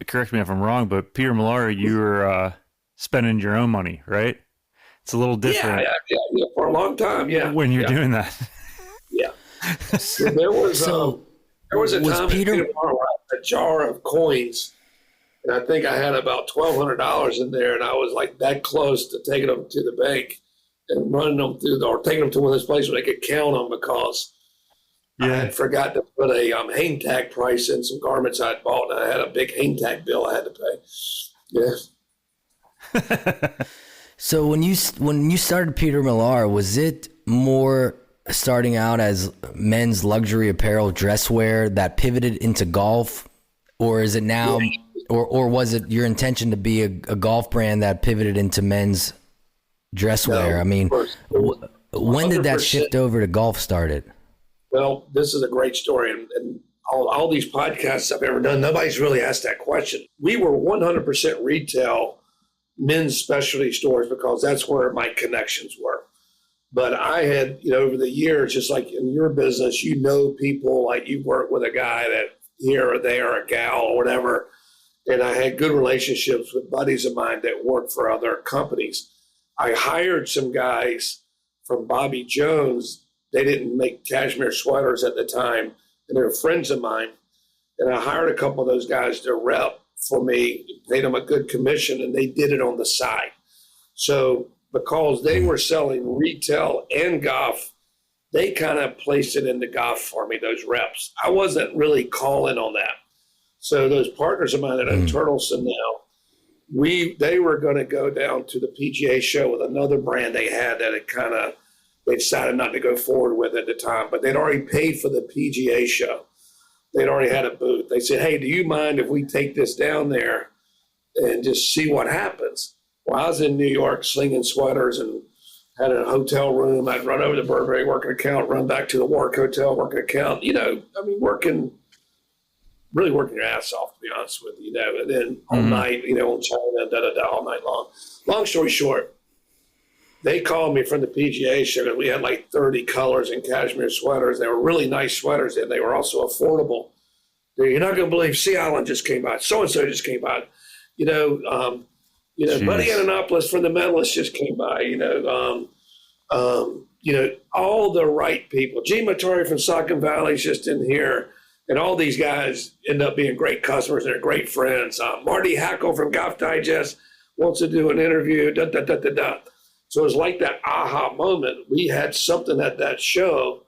correct me if I'm wrong, but Peter Millar, you were spending your own money, right? It's a little different. Yeah, for a long time, yeah. When you're doing that. Yeah. There was a time Peter Millar had a jar of coins, and I think I had about $1,200 in there, and I was like that close to taking them to the bank and running them through, or taking them to one of those places where they could count them, because I had forgot to put a hang tag price in some garments I'd bought, and I had a big hang tag bill I had to pay. Yeah. So when you started Peter Millar, was it more starting out as men's luxury apparel, dress wear that pivoted into golf, or is it now, or was it your intention to be a golf brand that pivoted into men's dress wear? I mean, when did that shift over to golf started? Well, this is a great story, and all these podcasts I've ever done, nobody's really asked that question. We were 100% retail men's specialty stores because that's where my connections were. But I had, over the years, just like in your business, people, like you work with a guy that here or there, a gal or whatever. And I had good relationships with buddies of mine that worked for other companies. I hired some guys from Bobby Jones. They didn't make cashmere sweaters at the time, and they were friends of mine. And I hired a couple of those guys to rep for me, paid them a good commission, and they did it on the side. So because they were selling retail and golf, they kind of placed it in the golf for me, those reps. I wasn't really calling on that. So those partners of mine that are in Turtleson now, they were going to go down to the PGA show with another brand they had that had they decided not to go forward with at the time, but they'd already paid for the PGA show. They'd already had a booth. They said, hey, do you mind if we take this down there and just see what happens? Well, I was in New York slinging sweaters and had a hotel room. I'd run over to Burberry, work an account, run back to the Warwick Hotel, work an account. Really working your ass off, to be honest with you. And then all night, on China, all night long. Long story short, they called me from the PGA show because we had like 30 colors in cashmere sweaters. They were really nice sweaters, and they were also affordable. You're not going to believe Sea Island just came by. So-and-so just came by. Buddy Antonopoulos from the Medalist just came by. All the right people. Gene Matari from Saucon Valley's just in here. And all these guys end up being great customers and they're great friends. Marty Hackle from Golf Digest wants to do an interview. So it was like that aha moment. We had something at that show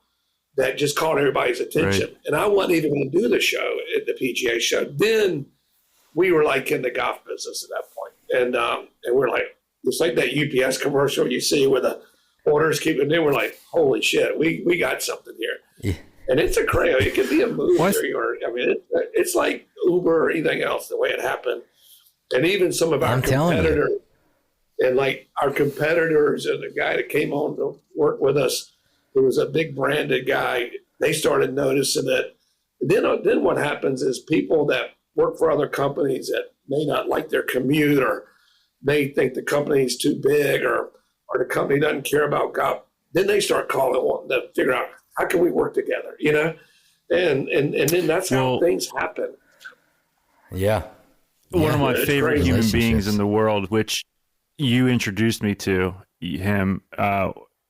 that just caught everybody's attention. Right. And I wasn't even going to do the show at the PGA show. Then we were like in the golf business at that point. And we're like, it's like that UPS commercial you see where the orders keep it in. We're like, holy shit, we got something here. Yeah. And it's a crayon. It could be a movie. It's like Uber or anything else, the way it happened. And even some of our competitors, and like our competitors and the guy that came on to work with us, who was a big branded guy, they started noticing it. Then what happens is people that work for other companies that may not like their commute, or they think the company's too big, or the company doesn't care about golf, then they start calling, wanting to figure out how can we work together, and then that's how things happen. Yeah. One of my favorite human beings in the world, which you introduced me to him,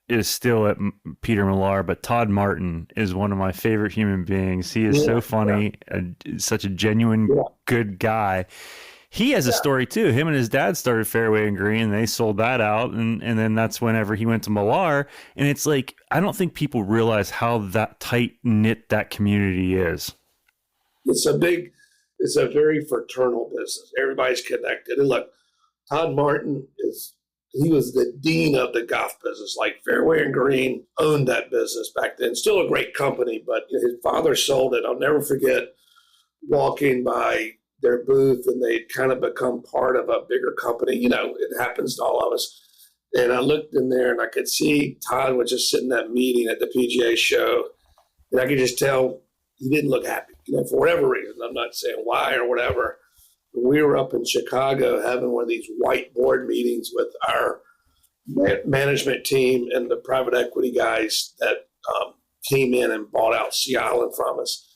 is still at Peter Millar, but Todd Martin is one of my favorite human beings. He is so funny, such a genuine, good guy. He has a story too. Him and his dad started Fairway and Green, and they sold that out, and then that's whenever he went to Millar. And it's like, I don't think people realize how that tight knit that community is. It's a very fraternal business. Everybody's connected. And look, Todd Martin he was the dean of the golf business. Like Fairway and Green owned that business back then. Still a great company, but his father sold it. I'll never forget walking by their booth, and they'd kind of become part of a bigger company. It happens to all of us. And I looked in there, and I could see Todd was just sitting in that meeting at the PGA show, and I could just tell he didn't look happy, for whatever reason. I'm not saying why or whatever. We were up in Chicago having one of these white board meetings with our management team and the private equity guys that came in and bought out Sea Island from us.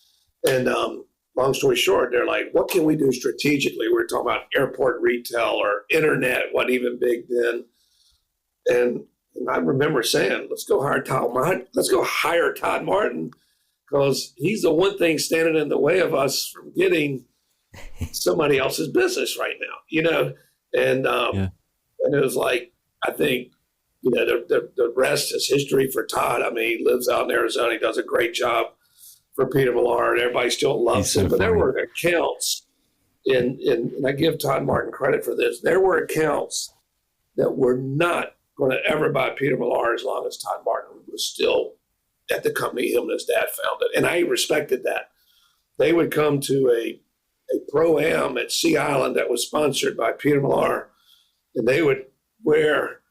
And long story short, they're like, what can we do strategically? We were talking about airport retail, or internet, wasn't even big then. And I remember saying, let's go hire Todd Martin, because he's the one thing standing in the way of us from getting somebody else's business right now, and it was like, I think, the rest is history for Todd. I mean, he lives out in Arizona. He does a great job for Peter Millar, and everybody still loves him. But there were accounts, and I give Todd Martin credit for this. There were accounts that were not going to ever buy Peter Millar as long as Todd Martin was still at the company him and his dad founded. And I respected that. They would come to a Pro-Am at Sea Island that was sponsored by Peter Millar, and they would wear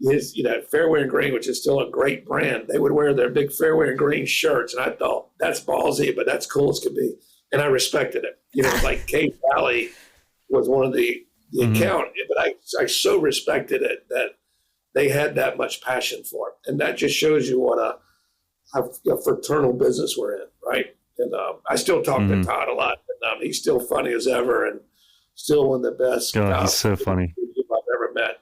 his, Fairway and Green, which is still a great brand. They would wear their big Fairway and Green shirts, and I thought, that's ballsy, but that's cool as could be. And I respected it. Like Cave Valley was one of the account, but I so respected it that they had that much passion for it. And that just shows you what a fraternal business we're in, right? And I still talk to Todd a lot. And, he's still funny as ever, and still one of the best. God, he's so funny. I've ever met.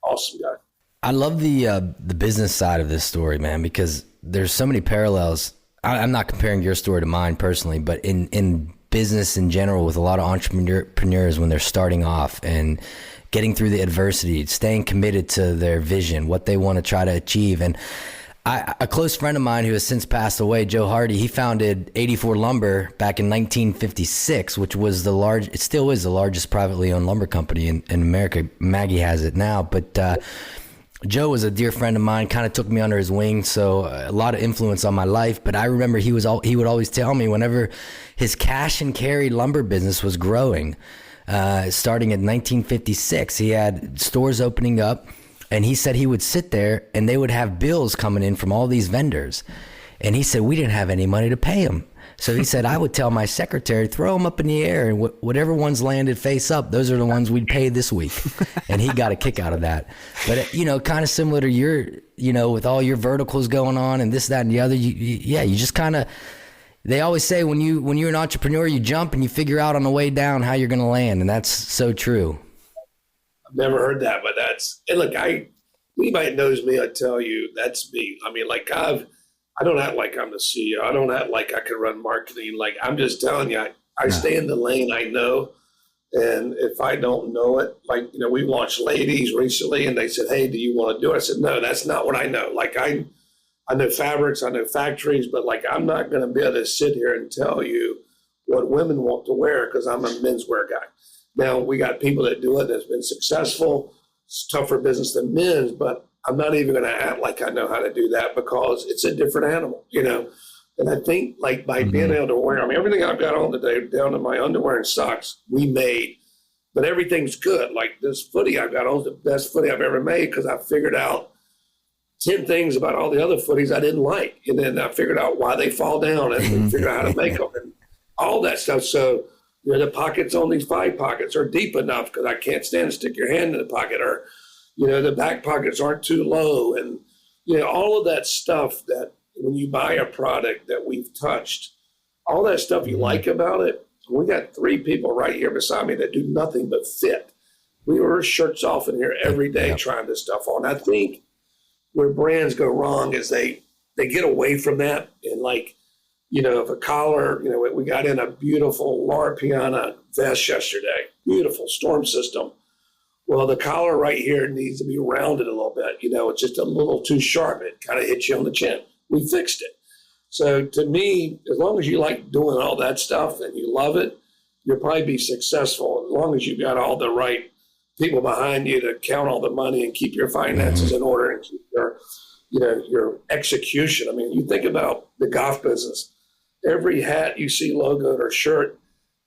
Awesome guy. I love the business side of this story, man, because there's so many parallels. I'm not comparing your story to mine personally, but in business in general, with a lot of entrepreneurs when they're starting off and getting through the adversity, staying committed to their vision, what they want to try to achieve. And a close friend of mine who has since passed away, Joe Hardy, he founded 84 Lumber back in 1956, which was it still is the largest privately owned lumber company in America. Maggie has it now, but Joe was a dear friend of mine, kind of took me under his wing, so a lot of influence on my life. But I remember he would always tell me whenever his cash and carry lumber business was growing, starting in 1956, he had stores opening up. And he said he would sit there and they would have bills coming in from all these vendors. And he said, we didn't have any money to pay them. So he said, I would tell my secretary, throw them up in the air, and whatever ones landed face up, those are the ones we'd pay this week. And he got a kick out of that. But, kind of similar to your, with all your verticals going on and this, that, and the other, you just kind of, they always say when you're an entrepreneur, you jump and you figure out on the way down how you're going to land. And that's so true. I've never heard that, but and look, anybody that knows me, I tell you, that's me. I mean, like I don't act like I'm the CEO. I don't act like I can run marketing. Like, I'm just telling you, I stay in the lane I know. And if I don't know it, like, we launched Ladies recently and they said, hey, do you want to do it? I said, no, that's not what I know. Like, I know fabrics, I know factories, but like, I'm not going to be able to sit here and tell you what women want to wear because I'm a menswear guy. Now, we got people that do it that's been successful. It's tougher business than men's, but I'm not even going to act like I know how to do that because it's a different animal, And I think, like, by being able to wear, everything I've got on today, down to my underwear and socks, we made. But everything's good. Like, this footy I've got on is the best footy I've ever made because I figured out 10 things about all the other footies I didn't like. And then I figured out why they fall down and figured out how to make them and all that stuff. So, the pockets on these 5 pockets are deep enough because I can't stand to stick your hand in the pocket, or, the back pockets aren't too low. And, all of that stuff that when you buy a product that we've touched, all that stuff you like about it. We got 3 people right here beside me that do nothing but fit. We wear shirts off in here every day trying this stuff on. I think where brands go wrong is they get away from that. And like, if a collar, we got in a beautiful Lar Piana vest yesterday, beautiful storm system. Well, the collar right here needs to be rounded a little bit. It's just a little too sharp. It kind of hits you on the chin. We fixed it. So to me, as long as you like doing all that stuff and you love it, you'll probably be successful as long as you've got all the right people behind you to count all the money and keep your finances in order and keep your execution. I mean, you think about the golf business. Every hat you see logoed or shirt,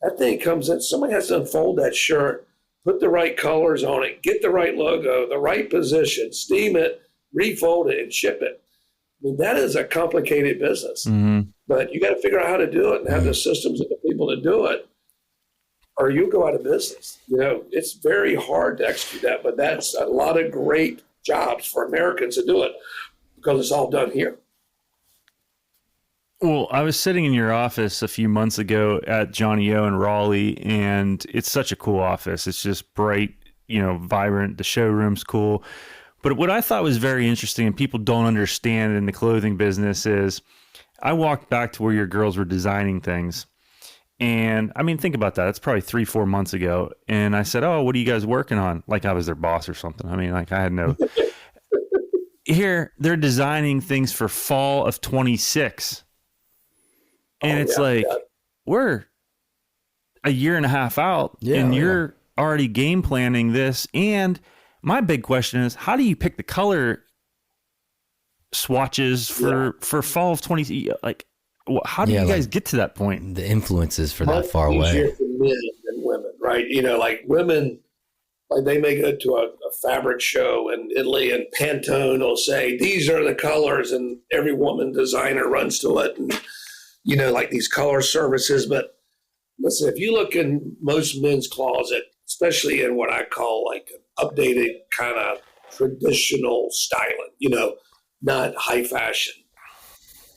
that thing comes in. Somebody has to unfold that shirt, put the right colors on it, get the right logo, the right position, steam it, refold it, and ship it. I mean, that is a complicated business. But you got to figure out how to do it and have the systems and the people to do it, or you'll go out of business. It's very hard to execute that, but that's a lot of great jobs for Americans to do it because it's all done here. Well, I was sitting in your office a few months ago at Johnny O in Raleigh, and it's such a cool office. It's just bright, vibrant. The showroom's cool. But what I thought was very interesting and people don't understand in the clothing business is I walked back to where your girls were designing things. And I mean, think about that. It's probably 3-4 months ago. And I said, "Oh, what are you guys working on?" Like I was their boss or something. I mean, like I had no... Here, they're designing things for fall of 26. And we're a year and a half out and you're already game planning this. And my big question is, how do you pick the color swatches for fall of 20? Like, how do you guys get to that point? The influences for that far away. Easier for men than women, right? Like women, like they may go to a fabric show in Italy and Pantone will say, these are the colors, and every woman designer runs to it. And, like these color services. But listen, if you look in most men's closet, especially in what I call like an updated kind of traditional styling, not high fashion,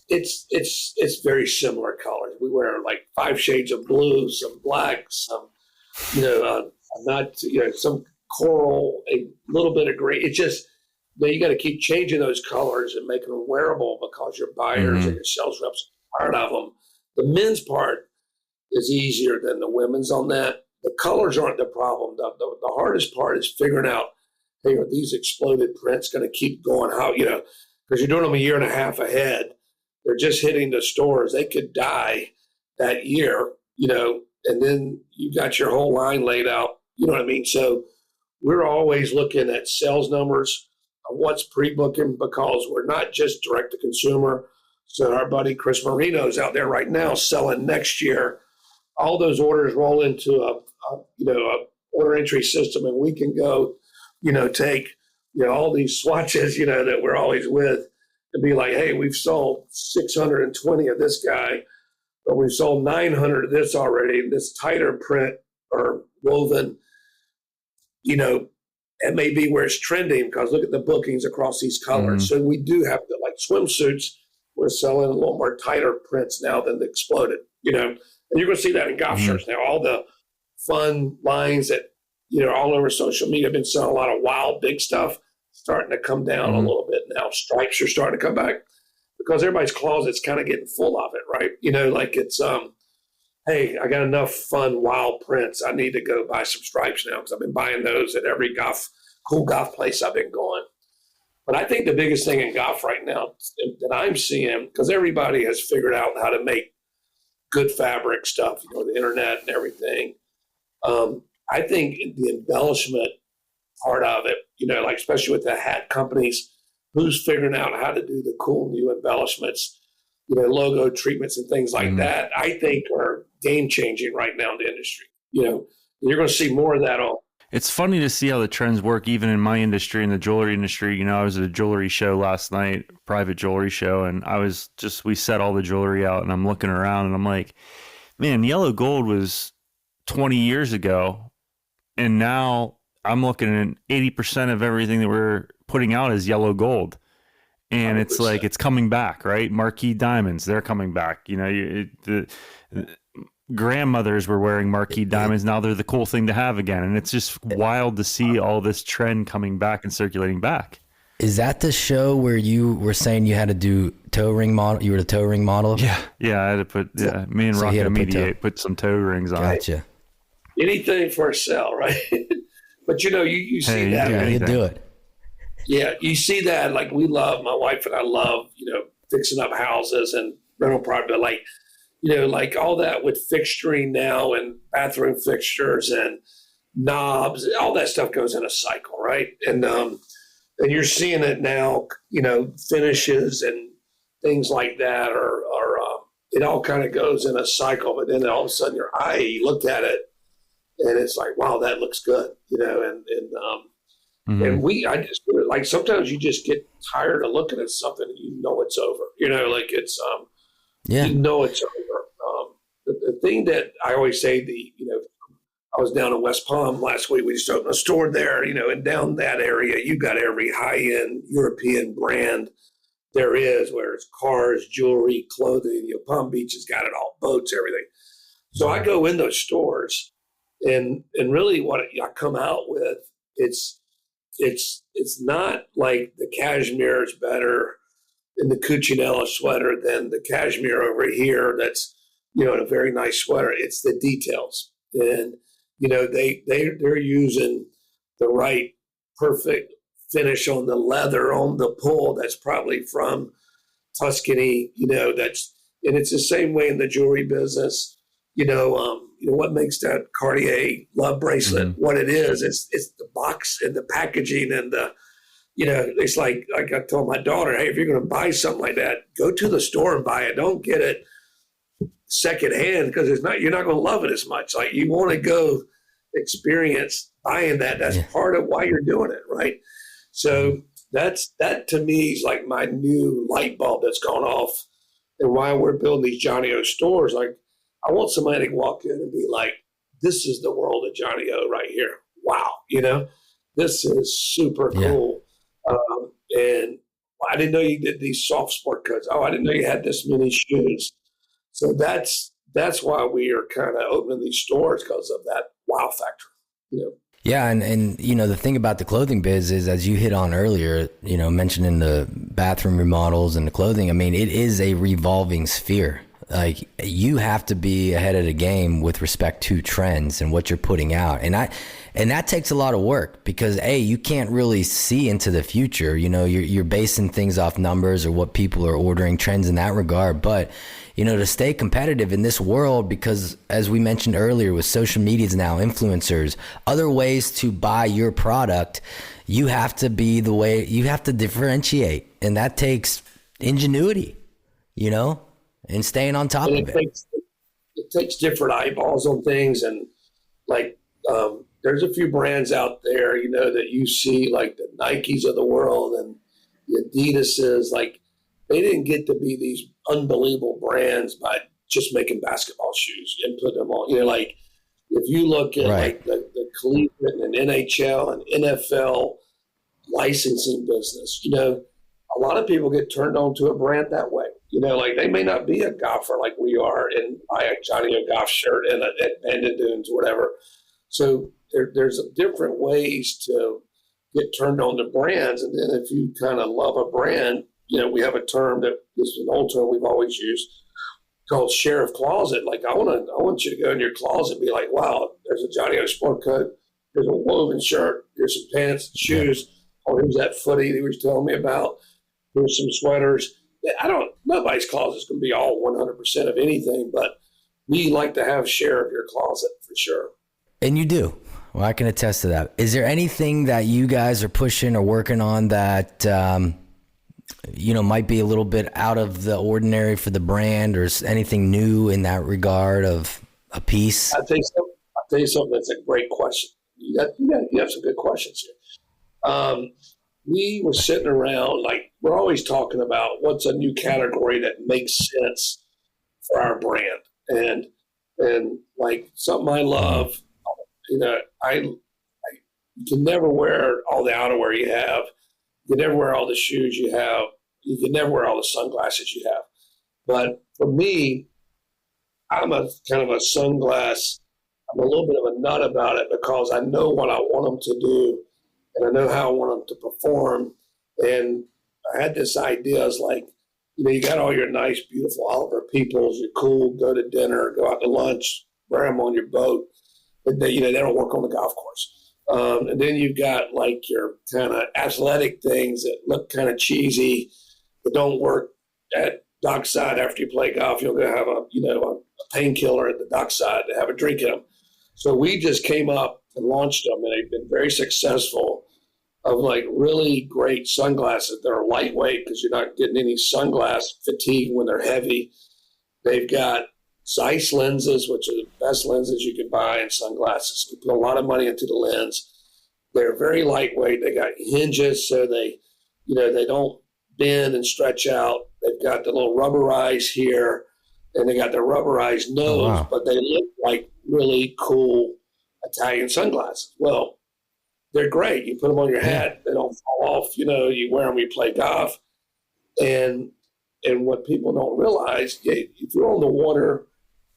it's very similar colors. We wear like 5 shades of blue, some black, some, some coral, a little bit of gray. It's just, you got to keep changing those colors and making them wearable because your buyers and your sales reps are tired of them. The men's part is easier than the women's on that. The colors aren't the problem. The hardest part is figuring out, hey, are these exploded prints going to keep going? How, because you're doing them a year and a half ahead. They're just hitting the stores. They could die that year, and then you got your whole line laid out. You know what I mean? So we're always looking at sales numbers of what's pre-booking because we're not just direct to consumer. So our buddy Chris Marino's out there right now selling next year. All those orders roll into a order entry system, and we can go, take, all these swatches, that we're always with, and be like, hey, we've sold 620 of this guy, but we've sold 900 of this already. This tighter print or woven, it may be where it's trending because look at the bookings across these colors. So we do have to, like swimsuits, we're selling a little more tighter prints now than the exploded, and you're going to see that in golf shirts now. All the fun lines that, all over social media have been selling a lot of wild, big stuff, starting to come down a little bit now. Stripes are starting to come back because everybody's closet's kind of getting full of it, right? Like it's, hey, I got enough fun, wild prints. I need to go buy some stripes now because I've been buying those at every cool golf place I've been going. But I think the biggest thing in golf right now that I'm seeing, because everybody has figured out how to make good fabric stuff, the internet and everything. I think the embellishment part of it, like especially with the hat companies, who's figuring out how to do the cool new embellishments, logo treatments and things like that, I think are game changing right now in the industry. You're going to see more of that on. It's funny to see how the trends work, even in my industry, in the jewelry industry. I was at a jewelry show last night, private jewelry show, and we set all the jewelry out, and I'm looking around, and I'm like, man, yellow gold was 20 years ago, and now I'm looking at 80% of everything that we're putting out is yellow gold. And 100%. It's like, it's coming back, right? Marquee diamonds, they're coming back. The grandmothers were wearing marquee diamonds. Now they're the cool thing to have again. And it's just wild to see all this trend coming back and circulating back. Is that the show where you were saying you had to do toe ring model? You were the toe ring model? Yeah. I had to put, me and Rocket Mediate put some toe rings on. Gotcha. Anything for a sale, right? But you see that. Yeah, you do it. Yeah, you see that. Like my wife and I love, fixing up houses and rental property, like all that with fixturing now and bathroom fixtures and knobs, all that stuff goes in a cycle, right? And you're seeing it now, finishes and things like that are it all kind of goes in a cycle, but then all of a sudden you look at it and it's like, wow, that looks good, Mm-hmm. And I just like sometimes you just get tired of looking at something and it's over. It's it's over. The thing that I always say, I was down in West Palm last week. We just opened a store there, and down that area, you got every high-end European brand there is, where it's cars, jewelry, clothing. Palm Beach has got it all, boats, everything. So I go in those stores, and really what I come out with, it's not like the cashmere is better in the Cucinella sweater than the cashmere over here. That's in a very nice sweater. It's the details, and they're using the right perfect finish on the leather on the pull. That's probably from Tuscany. And it's the same way in the jewelry business. What makes that Cartier love bracelet what it is? It's the box and the packaging and it's like I told my daughter, hey, if you're going to buy something like that, go to the store and buy it. Don't get it secondhand because you're not going to love it as much. Like you want to go experience buying that. That's part of why you're doing it, right? So that to me is like my new light bulb that's gone off, and why we're building these Johnny O stores. Like I want somebody to walk in and be like, "This is the world of Johnny O right here. Wow, this is super cool." And I didn't know you did these soft sport coats. Oh, I didn't know you had this many shoes. So that's why we are kind of opening these stores, because of that wow factor. Yeah, and the thing about the clothing biz is, as you hit on earlier, mentioning the bathroom remodels and the clothing, I mean, it is a revolving sphere. Like you have to be ahead of the game with respect to trends and what you're putting out. And that takes a lot of work because you can't really see into the future. You're basing things off numbers or what people are ordering, trends in that regard. But, to stay competitive in this world, because as we mentioned earlier, with social medias now, influencers, other ways to buy your product, you have to differentiate. And that takes ingenuity, and staying on top of it. It takes different eyeballs on things. And like, there's a few brands out there, that you see, like the Nikes of the world and the Adidas's, like they didn't get to be these unbelievable brands by just making basketball shoes and putting them on. Like if you look at like the collegiate and NHL and NFL licensing business, a lot of people get turned on to a brand that way. Like they may not be a golfer like we are and buy a Johnny O golf shirt and at Bandon Dunes or whatever. So there's different ways to get turned on to brands. And then if you kind of love a brand, we have a term that this is an old term we've always used called sheriff closet. Like I want you to go in your closet and be like, wow, there's a Johnny O sport coat. There's a woven shirt. Here's some pants, shoes. Oh, here's that footy that he was telling me about. Here's some sweaters. Nobody's closet is going to be all 100% of anything, but we like to have a share of your closet for sure. And you do. Well, I can attest to that. Is there anything that you guys are pushing or working on that, might be a little bit out of the ordinary for the brand, or anything new in that regard of a piece? I'll tell you something that's a great question. you have some good questions here. We were sitting around, like, we're always talking about what's a new category that makes sense for our brand. And like something I love, you can never wear all the outerwear you have. You can never wear all the shoes you have. You can never wear all the sunglasses you have. But for me, I'm a kind of a sunglass. I'm a little bit of a nut about it because I know what I want them to do, and I know how I want them to perform. And I had this idea, is like, you got all your nice, beautiful Oliver Peoples. You're cool. Go to dinner. Go out to lunch. Wear them on your boat. But they don't work on the golf course. And then you've got like your kind of athletic things that look kind of cheesy, that don't work at dockside after you play golf. You're going to have a painkiller at the dockside to have a drink in them. So we just came up and launched them, and they've been very successful, of like really great sunglasses that are lightweight because you're not getting any sunglass fatigue when they're heavy. They've got Zeiss lenses, which are the best lenses you can buy in sunglasses. You put a lot of money into the lens. They're very lightweight. They got hinges, so they don't bend and stretch out. They've got the little rubberized here, and they got the rubberized nose, wow. But they look like really cool Italian sunglasses. Well, they're great. You put them on your hat. They don't fall off. You wear them when you play golf. And what people don't realize, if you're on the water,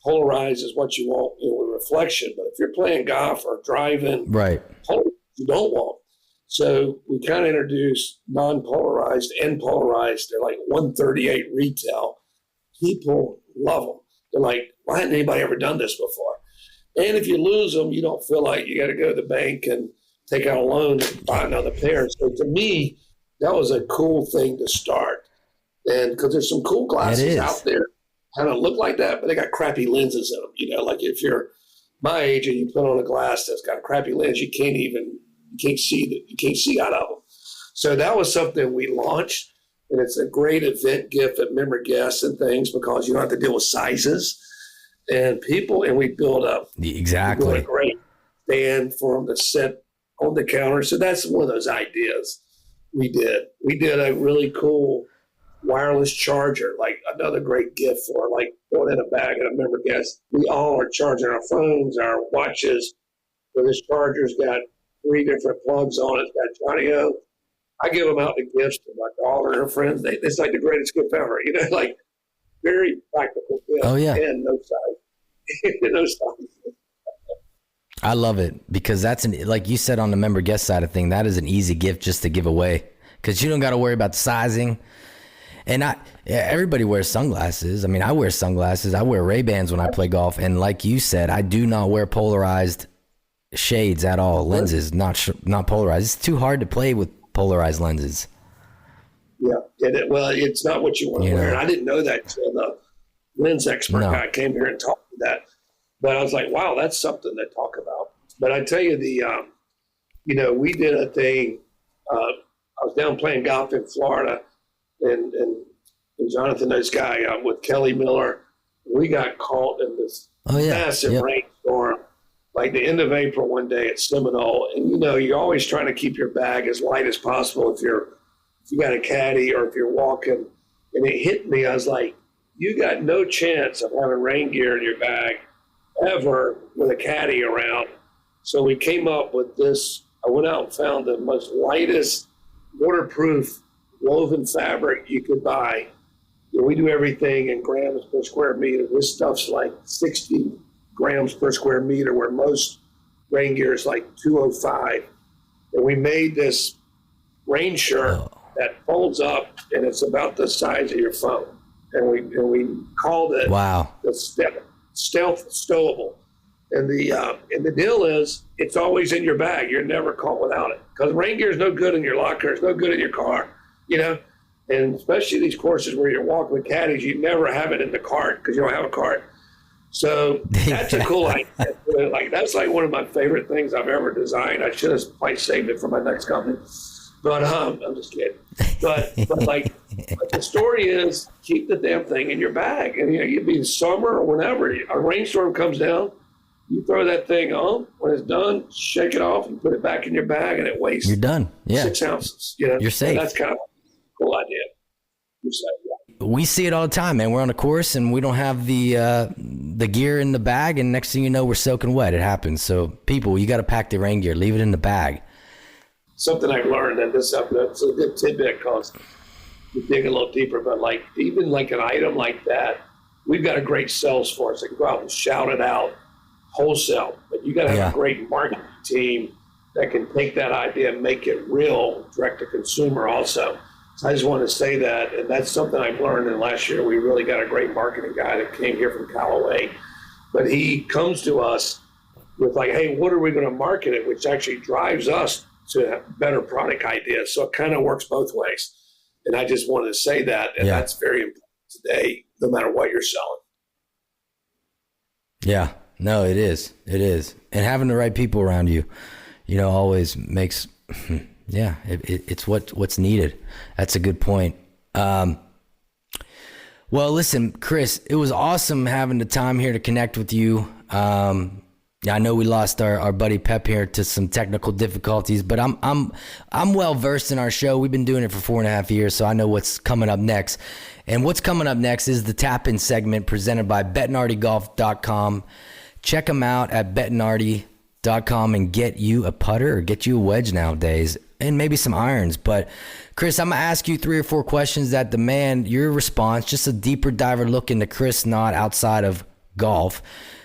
polarized is what you want with reflection. But if you're playing golf or driving, right, you don't want. So we kind of introduced non-polarized and polarized. They're like $138 retail. People love them. They're like, why hadn't anybody ever done this before? And if you lose them, you don't feel like you got to go to the bank and take out a loan and buy another pair. So to me, that was a cool thing to start. And because there's some cool glasses out there kind of look like that, but they got crappy lenses in them. Like if you're my age and you put on a glass that's got a crappy lens, you can't see out of them. So that was something we launched, and it's a great event gift at member guests and things because you don't have to deal with sizes and people. And we build a great stand for them to sit on the counter. So that's one of those ideas we did. We did a really cool wireless charger, like another great gift for like going in a bag and a member guest. We all are charging our phones, our watches. So this charger's got 3 different plugs on it. It's got Johnny O. I give them out to gifts to my daughter and her friends. It's like the greatest gift ever. Like very practical gift. Oh yeah, and no size. No size. I love it because that's like you said on the member guest side of thing. That is an easy gift just to give away because you don't got to worry about the sizing. And everybody wears sunglasses. I mean, I wear sunglasses. I wear Ray-Bans when I play golf. And like you said, I do not wear polarized shades at all. Lenses, not polarized. It's too hard to play with polarized lenses. Yeah. It's not what you want to wear. And I didn't know that until the lens expert guy came here and talked to that. But I was like, wow, that's something to talk about. But I tell you, we did a thing. I was down playing golf in Florida. And Jonathan, this guy with Kelly Millar, we got caught in this massive rainstorm, like the end of April one day at Seminole. And you're always trying to keep your bag as light as possible if you got a caddy or if you're walking. And it hit me. I was like, you got no chance of having rain gear in your bag ever with a caddy around. So we came up with this. I went out and found the most lightest waterproof woven fabric you could buy. We do everything in grams per square meter. This stuff's like 60 grams per square meter, where most rain gear is like 205. And we made this rain shirt that folds up, and it's about the size of your phone. And we called it the Stealth Stowable. And the deal is, it's always in your bag. You're never caught without it, because rain gear is no good in your locker. It's no good in your car. And especially these courses where you're walking with caddies, you never have it in the cart because you don't have a cart. So that's a cool idea. Like that's like one of my favorite things I've ever designed. I should have probably saved it for my next company, but I'm just kidding. But the story is, keep the damn thing in your bag, and you'd be in summer or whenever a rainstorm comes down, You throw that thing on. When it's done, shake it off and put it back in your bag, and it weighs. You're done. Yeah, 6 ounces. You're safe. And that's kind of a cool idea. You're safe. Yeah. We see it all the time, man. We're on a course and we don't have the gear in the bag, and next thing you know, we're soaking wet. It happens. So, people, you got to pack the rain gear. Leave it in the bag. Something I've learned, and this it's a good tidbit because you dig a little deeper, but like even like an item like that, we've got a great sales force that can go out and shout it out wholesale, but you got to have a great marketing team that can take that idea and make it real direct to consumer also. So I just want to say that, and that's something I've learned in last year. We really got a great marketing guy that came here from Callaway, but he comes to us with like, hey, what are we going to market it, which actually drives us to have better product ideas. So it kind of works both ways. And I just wanted to say that, and that's very important today, no matter what you're selling. Yeah, no, it is. It is. And having the right people around you, always makes, it's what's needed. That's a good point. Well, listen, Chris, it was awesome having the time here to connect with you. I know we lost our buddy Pep here to some technical difficulties, but I'm well versed in our show. We've been doing it for 4.5 years, so I know what's coming up next. And what's coming up next is the tap-in segment presented by bettinartygolf.com. Check them out at bettinarty.com and get you a putter or get you a wedge nowadays, and maybe some irons. But Chris, I'm gonna ask you 3 or 4 questions that demand your response, just a deeper diver look into Chris Knott outside of golf.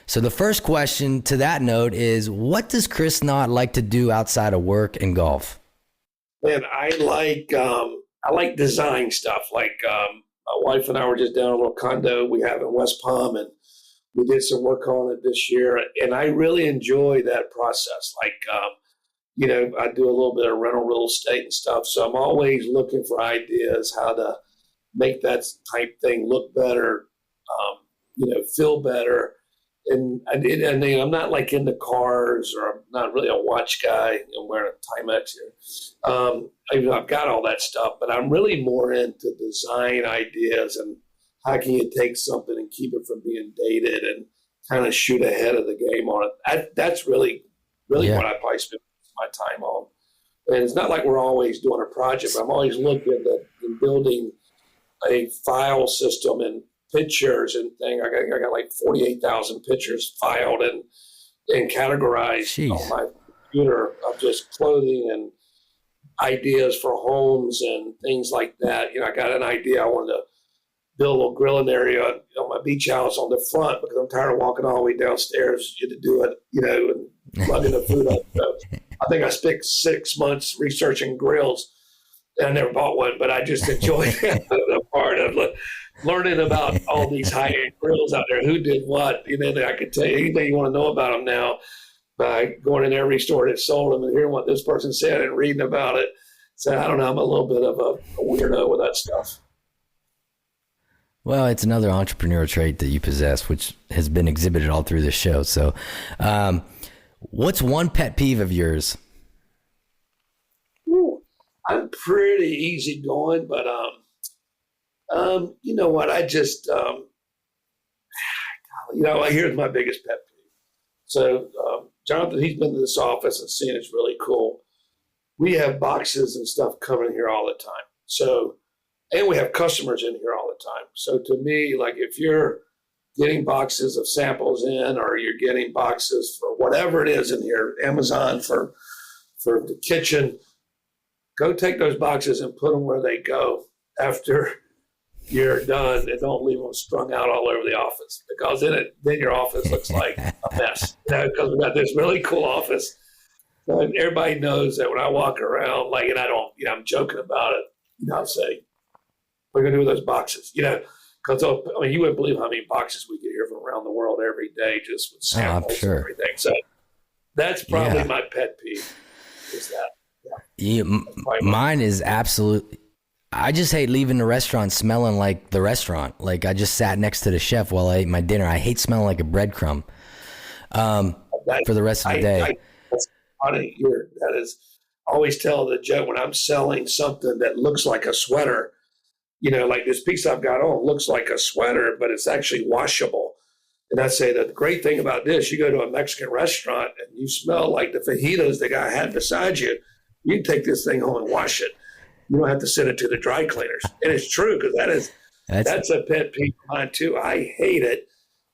So the first question to that note is, what does Chris Knott like to do outside of work and golf? Man, I like design stuff. Like my wife and I were just down a little condo we have in West Palm, and we did some work on it this year. And I really enjoy that process. Like, I do a little bit of rental real estate and stuff. So I'm always looking for ideas how to make that type thing look better, feel better. And I'm not like into cars, or I'm not really a watch guy. I'm wearing a Timex here. I've got all that stuff, but I'm really more into design ideas and how can you take something and keep it from being dated and kind of shoot ahead of the game on it. That's really what I probably spend my time on. And it's not like we're always doing a project, but I'm always looking at building a file system and pictures and thing. I got like 48,000 pictures filed and categorized on my computer of just clothing and ideas for homes and things like that. I got an idea. I wanted to build a little grilling area on my beach house on the front because I'm tired of walking all the way downstairs to do it, and lugging the food up. So I think I spent 6 months researching grills, and I never bought one, but I just enjoyed the part of learning about all these high-end grills out there, who did what. I could tell you anything you want to know about them now by going in every store that sold them and hearing what this person said and reading about it. So I don't know, I'm a little bit of a weirdo with that stuff. Well, it's another entrepreneurial trait that you possess, which has been exhibited all through this show. So what's one pet peeve of yours? I'm pretty easygoing, but you know what? I just here's my biggest pet peeve. So Jonathan, he's been to this office and seen it's really cool. We have boxes and stuff coming here all the time. So, and we have customers in here all the time. So to me, like if you're getting boxes of samples in, or you're getting boxes for whatever it is in here, Amazon for the kitchen, go take those boxes and put them where they go after you're done, and don't leave them strung out all over the office, because then your office looks like a mess. Because we've got this really cool office, and everybody knows that when I walk around, and I don't, I'm joking about it. I'll say, "What are you gonna do with those boxes?" Because you wouldn't believe how many boxes we get here from around the world every day, just with samples and everything. So that's probably my pet peeve. Is that? Mine is absolutely. I just hate leaving the restaurant smelling like the restaurant. Like I just sat next to the chef while I ate my dinner. I hate smelling like a breadcrumb for the rest of the day. That's funny. That is, I always tell the joke when I'm selling something that looks like a sweater, like this piece I've got on looks like a sweater, but it's actually washable. And I say that the great thing about this, you go to a Mexican restaurant and you smell like the fajitas the guy had beside you, you can take this thing home and wash it. You don't have to send it to the dry cleaners. And it's true, because that's a pet peeve of mine too. I hate it.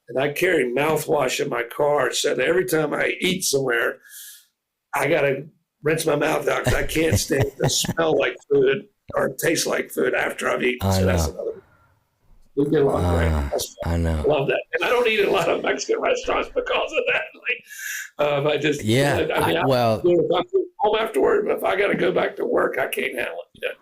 And I carry mouthwash in my car, so that every time I eat somewhere, I got to rinse my mouth out, because I can't stand the smell like food or taste like food after I've eaten. So that's another. We get along great. I know. Love that. And I don't eat at a lot of Mexican restaurants because of that. I just, well, I'm home afterward, but if I got to go back to work, I can't handle it.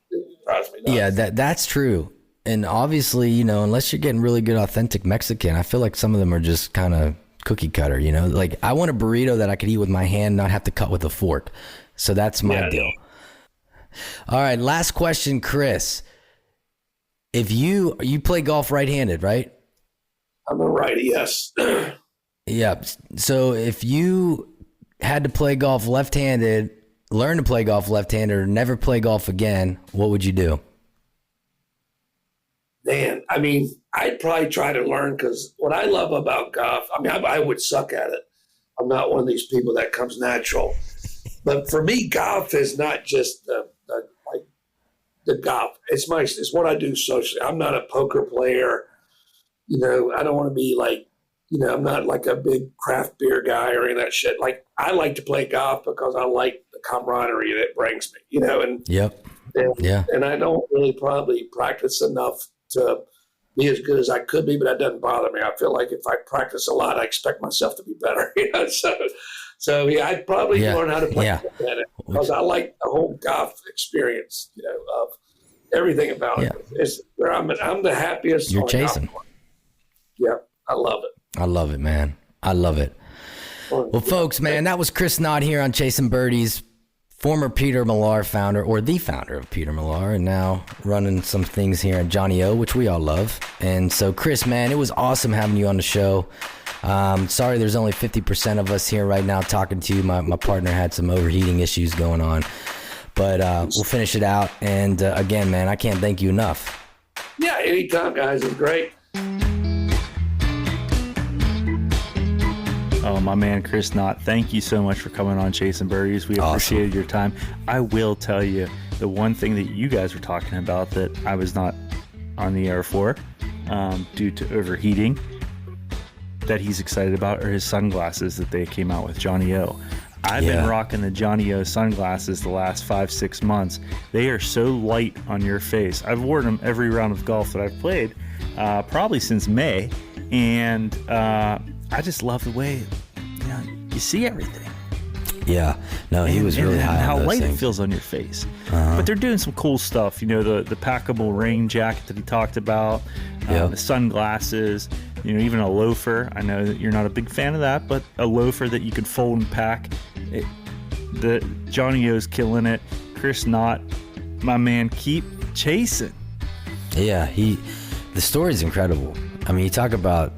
It drives me nuts. Yeah, that's true. And obviously, unless you're getting really good, authentic Mexican, I feel like some of them are just kind of cookie cutter, Like, I want a burrito that I could eat with my hand, not have to cut with a fork. So that's my deal. All right, last question, Chris. If you play golf right-handed, right? I'm a righty, yes. Yeah. So if you had to play golf left-handed, learn to play golf left-handed, or never play golf again, what would you do? Man, I'd probably try to learn, because what I love about golf, I would suck at it. I'm not one of these people that comes natural. But for me, golf is not just the golf. It's what I do socially. I'm not a poker player. I don't want to be like, I'm not like a big craft beer guy or any of that shit. Like, I like to play golf because I like the camaraderie that it brings me, and and I don't really probably practice enough to be as good as I could be, but that doesn't bother me. I feel like if I practice a lot, I expect myself to be better. So I'd probably learn how to play because I like the whole golf experience, of everything about it. It's where I'm the happiest. You're chasing. Yeah, I love it. I love it, man. I love it. Well, folks, man, that was Chris Knott here on Chasing Birdies, former Peter Millar founder, or the founder of Peter Millar, and now running some things here at Johnny O, which we all love. And so, Chris, man, it was awesome having you on the show. Sorry there's only 50% of us here right now talking to you. My partner had some overheating issues going on. But we'll finish it out. And again, man, I can't thank you enough. Yeah, anytime, guys. It's great. Oh, my man, Chris Knott, thank you so much for coming on Chasing Birdies. We appreciated your time. I will tell you, the one thing that you guys were talking about that I was not on the air for due to overheating that he's excited about are his sunglasses that they came out with, Johnny O. I've been rocking the Johnny O sunglasses the last 5-6 months. They are so light on your face. I've worn them every round of golf that I've played, probably since May, and I just love the way you see everything. Yeah, no, he was really high on how those light things. It feels on your face. But they're doing some cool stuff. The packable rain jacket that he talked about, the sunglasses, even a loafer. I know that you're not a big fan of that, but a loafer that you could fold and pack. The Johnny O's killing it. Chris Knott, my man, keep chasing. Yeah, the story's incredible. You talk about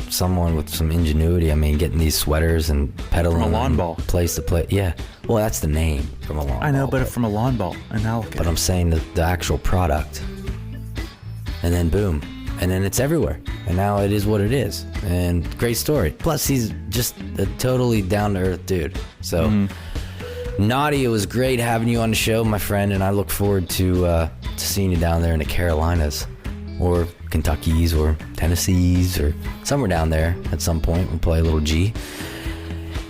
someone with some ingenuity. Getting these sweaters and pedaling from a lawn ball place to play. Yeah, well, that's the name, from a lawn ball. I know, but from a lawn ball. But I'm saying the actual product, and then boom, and then it's everywhere, and now it is what it is. And great story. Plus, he's just a totally down to earth dude. So, Knotty, it was great having you on the show, my friend, and I look forward to seeing you down there in the Carolinas, or Kentucky's, or Tennessee's, or somewhere down there at some point. We'll play a little G,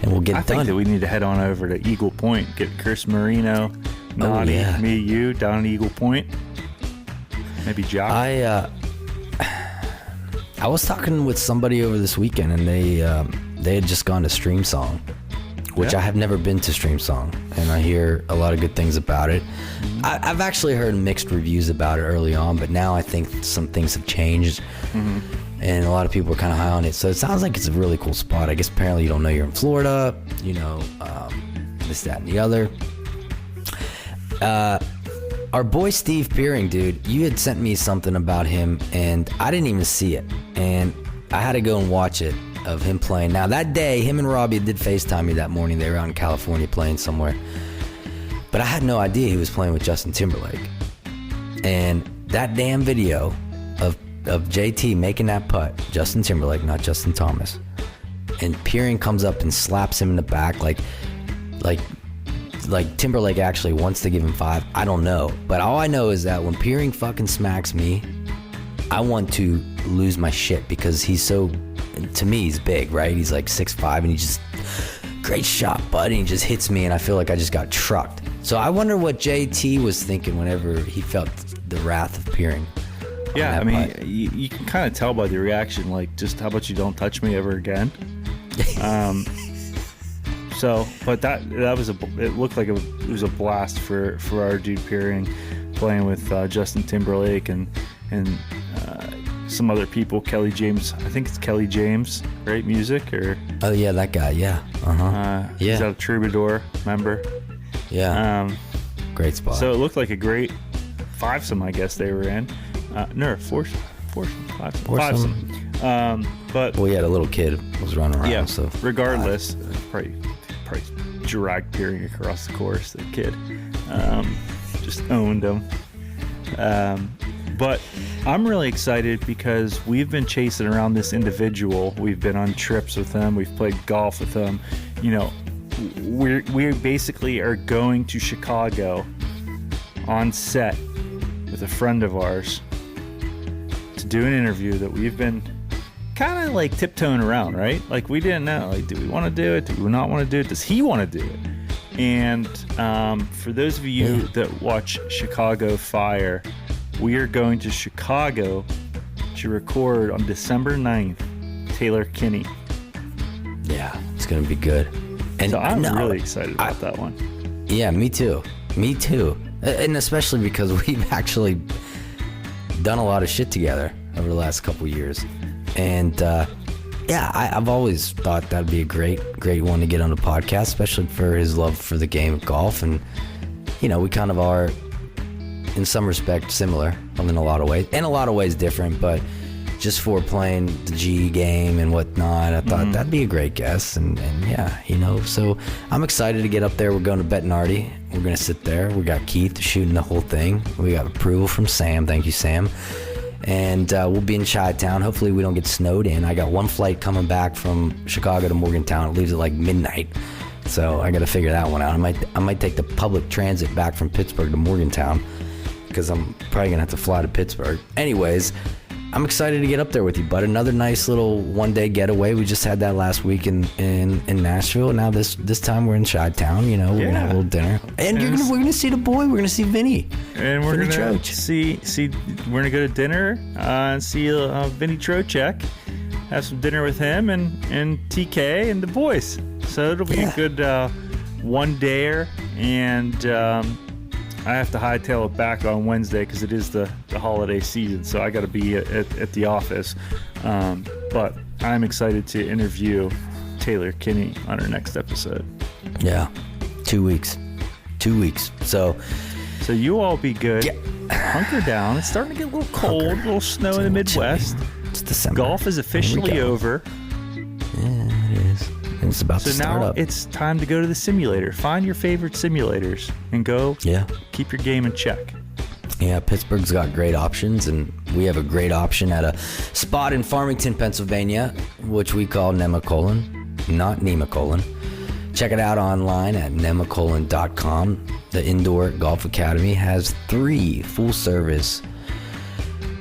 and we'll get it done. I think that we need to head on over to Eagle Point, get Chris Marino, Naughty, me, you, down at Eagle Point. Maybe Jock. I was talking with somebody over this weekend, and they had just gone to Stream Song, which I have never been to Stream Song, and I hear a lot of good things about it. I've actually heard mixed reviews about it early on, but now I think some things have changed, and a lot of people are kind of high on it. So it sounds like it's a really cool spot. I guess apparently you don't know you're in Florida, this, that, and the other. Our boy Steve Peering, dude, you had sent me something about him, and I didn't even see it, and I had to go and watch it, of him playing. Now, that day, him and Robbie did FaceTime me that morning. They were out in California playing somewhere. But I had no idea he was playing with Justin Timberlake. And that damn video of of JT making that putt, Justin Timberlake, not Justin Thomas, and Peering comes up and slaps him in the back like Timberlake actually wants to give him 5. I don't know, but all I know is that when Peering fucking smacks me, I want to lose my shit because he's so, to me, he's big, right? He's like 6'5", and he just, great shot, bud, and he just hits me, and I feel like I just got trucked. So I wonder what JT was thinking whenever he felt the wrath of Peering. Yeah, I mean, you can kind of tell by the reaction, like, just how about you don't touch me ever again. So, but that was it looked like it was a blast for our dude Peering, playing with Justin Timberlake and some other people. Kelly James, I think it's Kelly James, right? Music or oh yeah, that guy, yeah, yeah, he's out of Troubadour, member. Yeah, great spot. So it looked like a great fivesome, I guess they were in. No, foursome. But well, yeah, the little kid was running around. Yeah, so regardless, probably dragged Peering across the course. The kid just owned him. But I'm really excited because we've been chasing around this individual. We've been on trips with him. We've played golf with him. You know, we basically are going to Chicago on set with a friend of ours to do an interview that we've been kind of like tiptoeing around, right? Like we didn't know, like, do we want to do it? Do we not want to do it? Does he want to do it? And for those of you that watch Chicago Fire, we are going to Chicago to record on December 9th, Taylor Kinney. Yeah, it's going to be good. And so I'm really excited about that one. Yeah, me too. And especially because we've actually done a lot of shit together over the last couple years. And I've always thought that'd be a great one to get on the podcast, especially for his love for the game of golf. And, you know, we kind of are, in some respect, similar in a lot of ways. In a lot of ways different, but just for playing the G game and whatnot, I thought that'd be a great guest. And yeah, you know, so I'm excited to get up there. We're going to Bettinardi. We're going to sit there. We got Keith shooting the whole thing. We got approval from Sam. Thank you, Sam. And we'll be in Chi-Town. Hopefully we don't get snowed in. I got one flight coming back from Chicago to Morgantown. It leaves at like midnight. So I got to figure that one out. I might take the public transit back from Pittsburgh to Morgantown because I'm probably going to have to fly to Pittsburgh. Anyways, I'm excited to get up there with you, bud. Another nice little one-day getaway. We just had that last week in Nashville. Now this time we're in Chi-Town. You know, we're gonna have a little dinner, and we're gonna see the boy. We're gonna see Vinny, and we're gonna see. We're gonna go to dinner and see Vinny Trocheck. Have some dinner with him and TK and the boys. So it'll be a good one-dayer, and I have to hightail it back on Wednesday because it is the holiday season, so I got to be at the office. But I'm excited to interview Taylor Kinney on our next episode. Yeah, 2 weeks. So you all be good. Yeah. Hunker down. It's starting to get a little cold, a little snow in the Midwest. It's December. Golf is officially over. Yeah, it is. And it's about to start up. So now it's time to go to the simulator. Find your favorite simulators and go. Yeah. Keep your game in check. Yeah, Pittsburgh's got great options, and we have a great option at a spot in Farmington, Pennsylvania, which we call Nemacolin, not Nemacolin. Check it out online at nemacolin.com. The Indoor Golf Academy has 3 full-service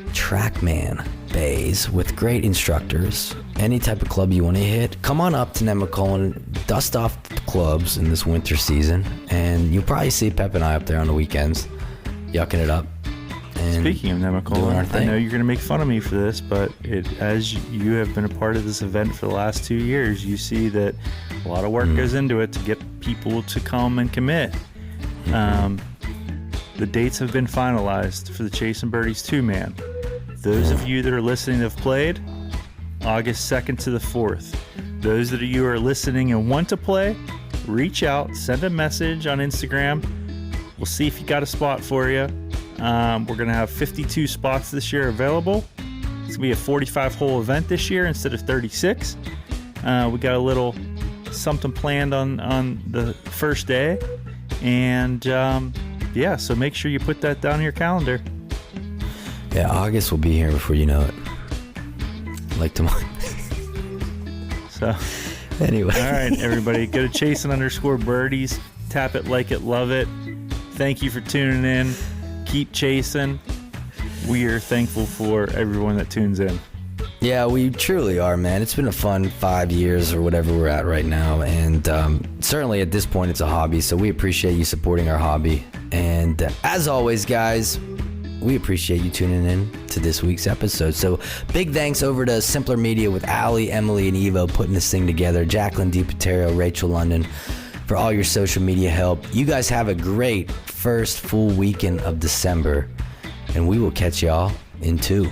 TrackMan bays with great instructors. Any type of club you want to hit, come on up to Nemacolin, dust off the clubs in this winter season, and you'll probably see Pep and I up there on the weekends, yucking it up. And speaking of Nemacolin, I know you're going to make fun of me for this, but as you have been a part of this event for the last 2 years, you see that a lot of work goes into it to get people to come and commit. The dates have been finalized for the Chasing Birdies 2-man. Those of you that are listening that have played, August 2nd to the 4th. Those of you who are listening and want to play, reach out, send a message on Instagram. We'll see if you got a spot for you. We're going to have 52 spots this year available. It's going to be a 45-hole event this year instead of 36. We got a little something planned on the first day. And so make sure you put that down in your calendar. Yeah, August will be here before you know it. Like tomorrow. So, anyway. All right, everybody. Go to chasing_birdies. Tap it, like it, love it. Thank you for tuning in. Keep chasing. We are thankful for everyone that tunes in. Yeah, we truly are, man. It's been a fun 5 years or whatever we're at right now. And certainly at this point, it's a hobby. So we appreciate you supporting our hobby. And as always, guys, we appreciate you tuning in to this week's episode. So big thanks over to Simpler Media with Allie, Emily, and Evo putting this thing together. Jacqueline DiPatero, Rachel London for all your social media help. You guys have a great first full weekend of December. And we will catch y'all in 2.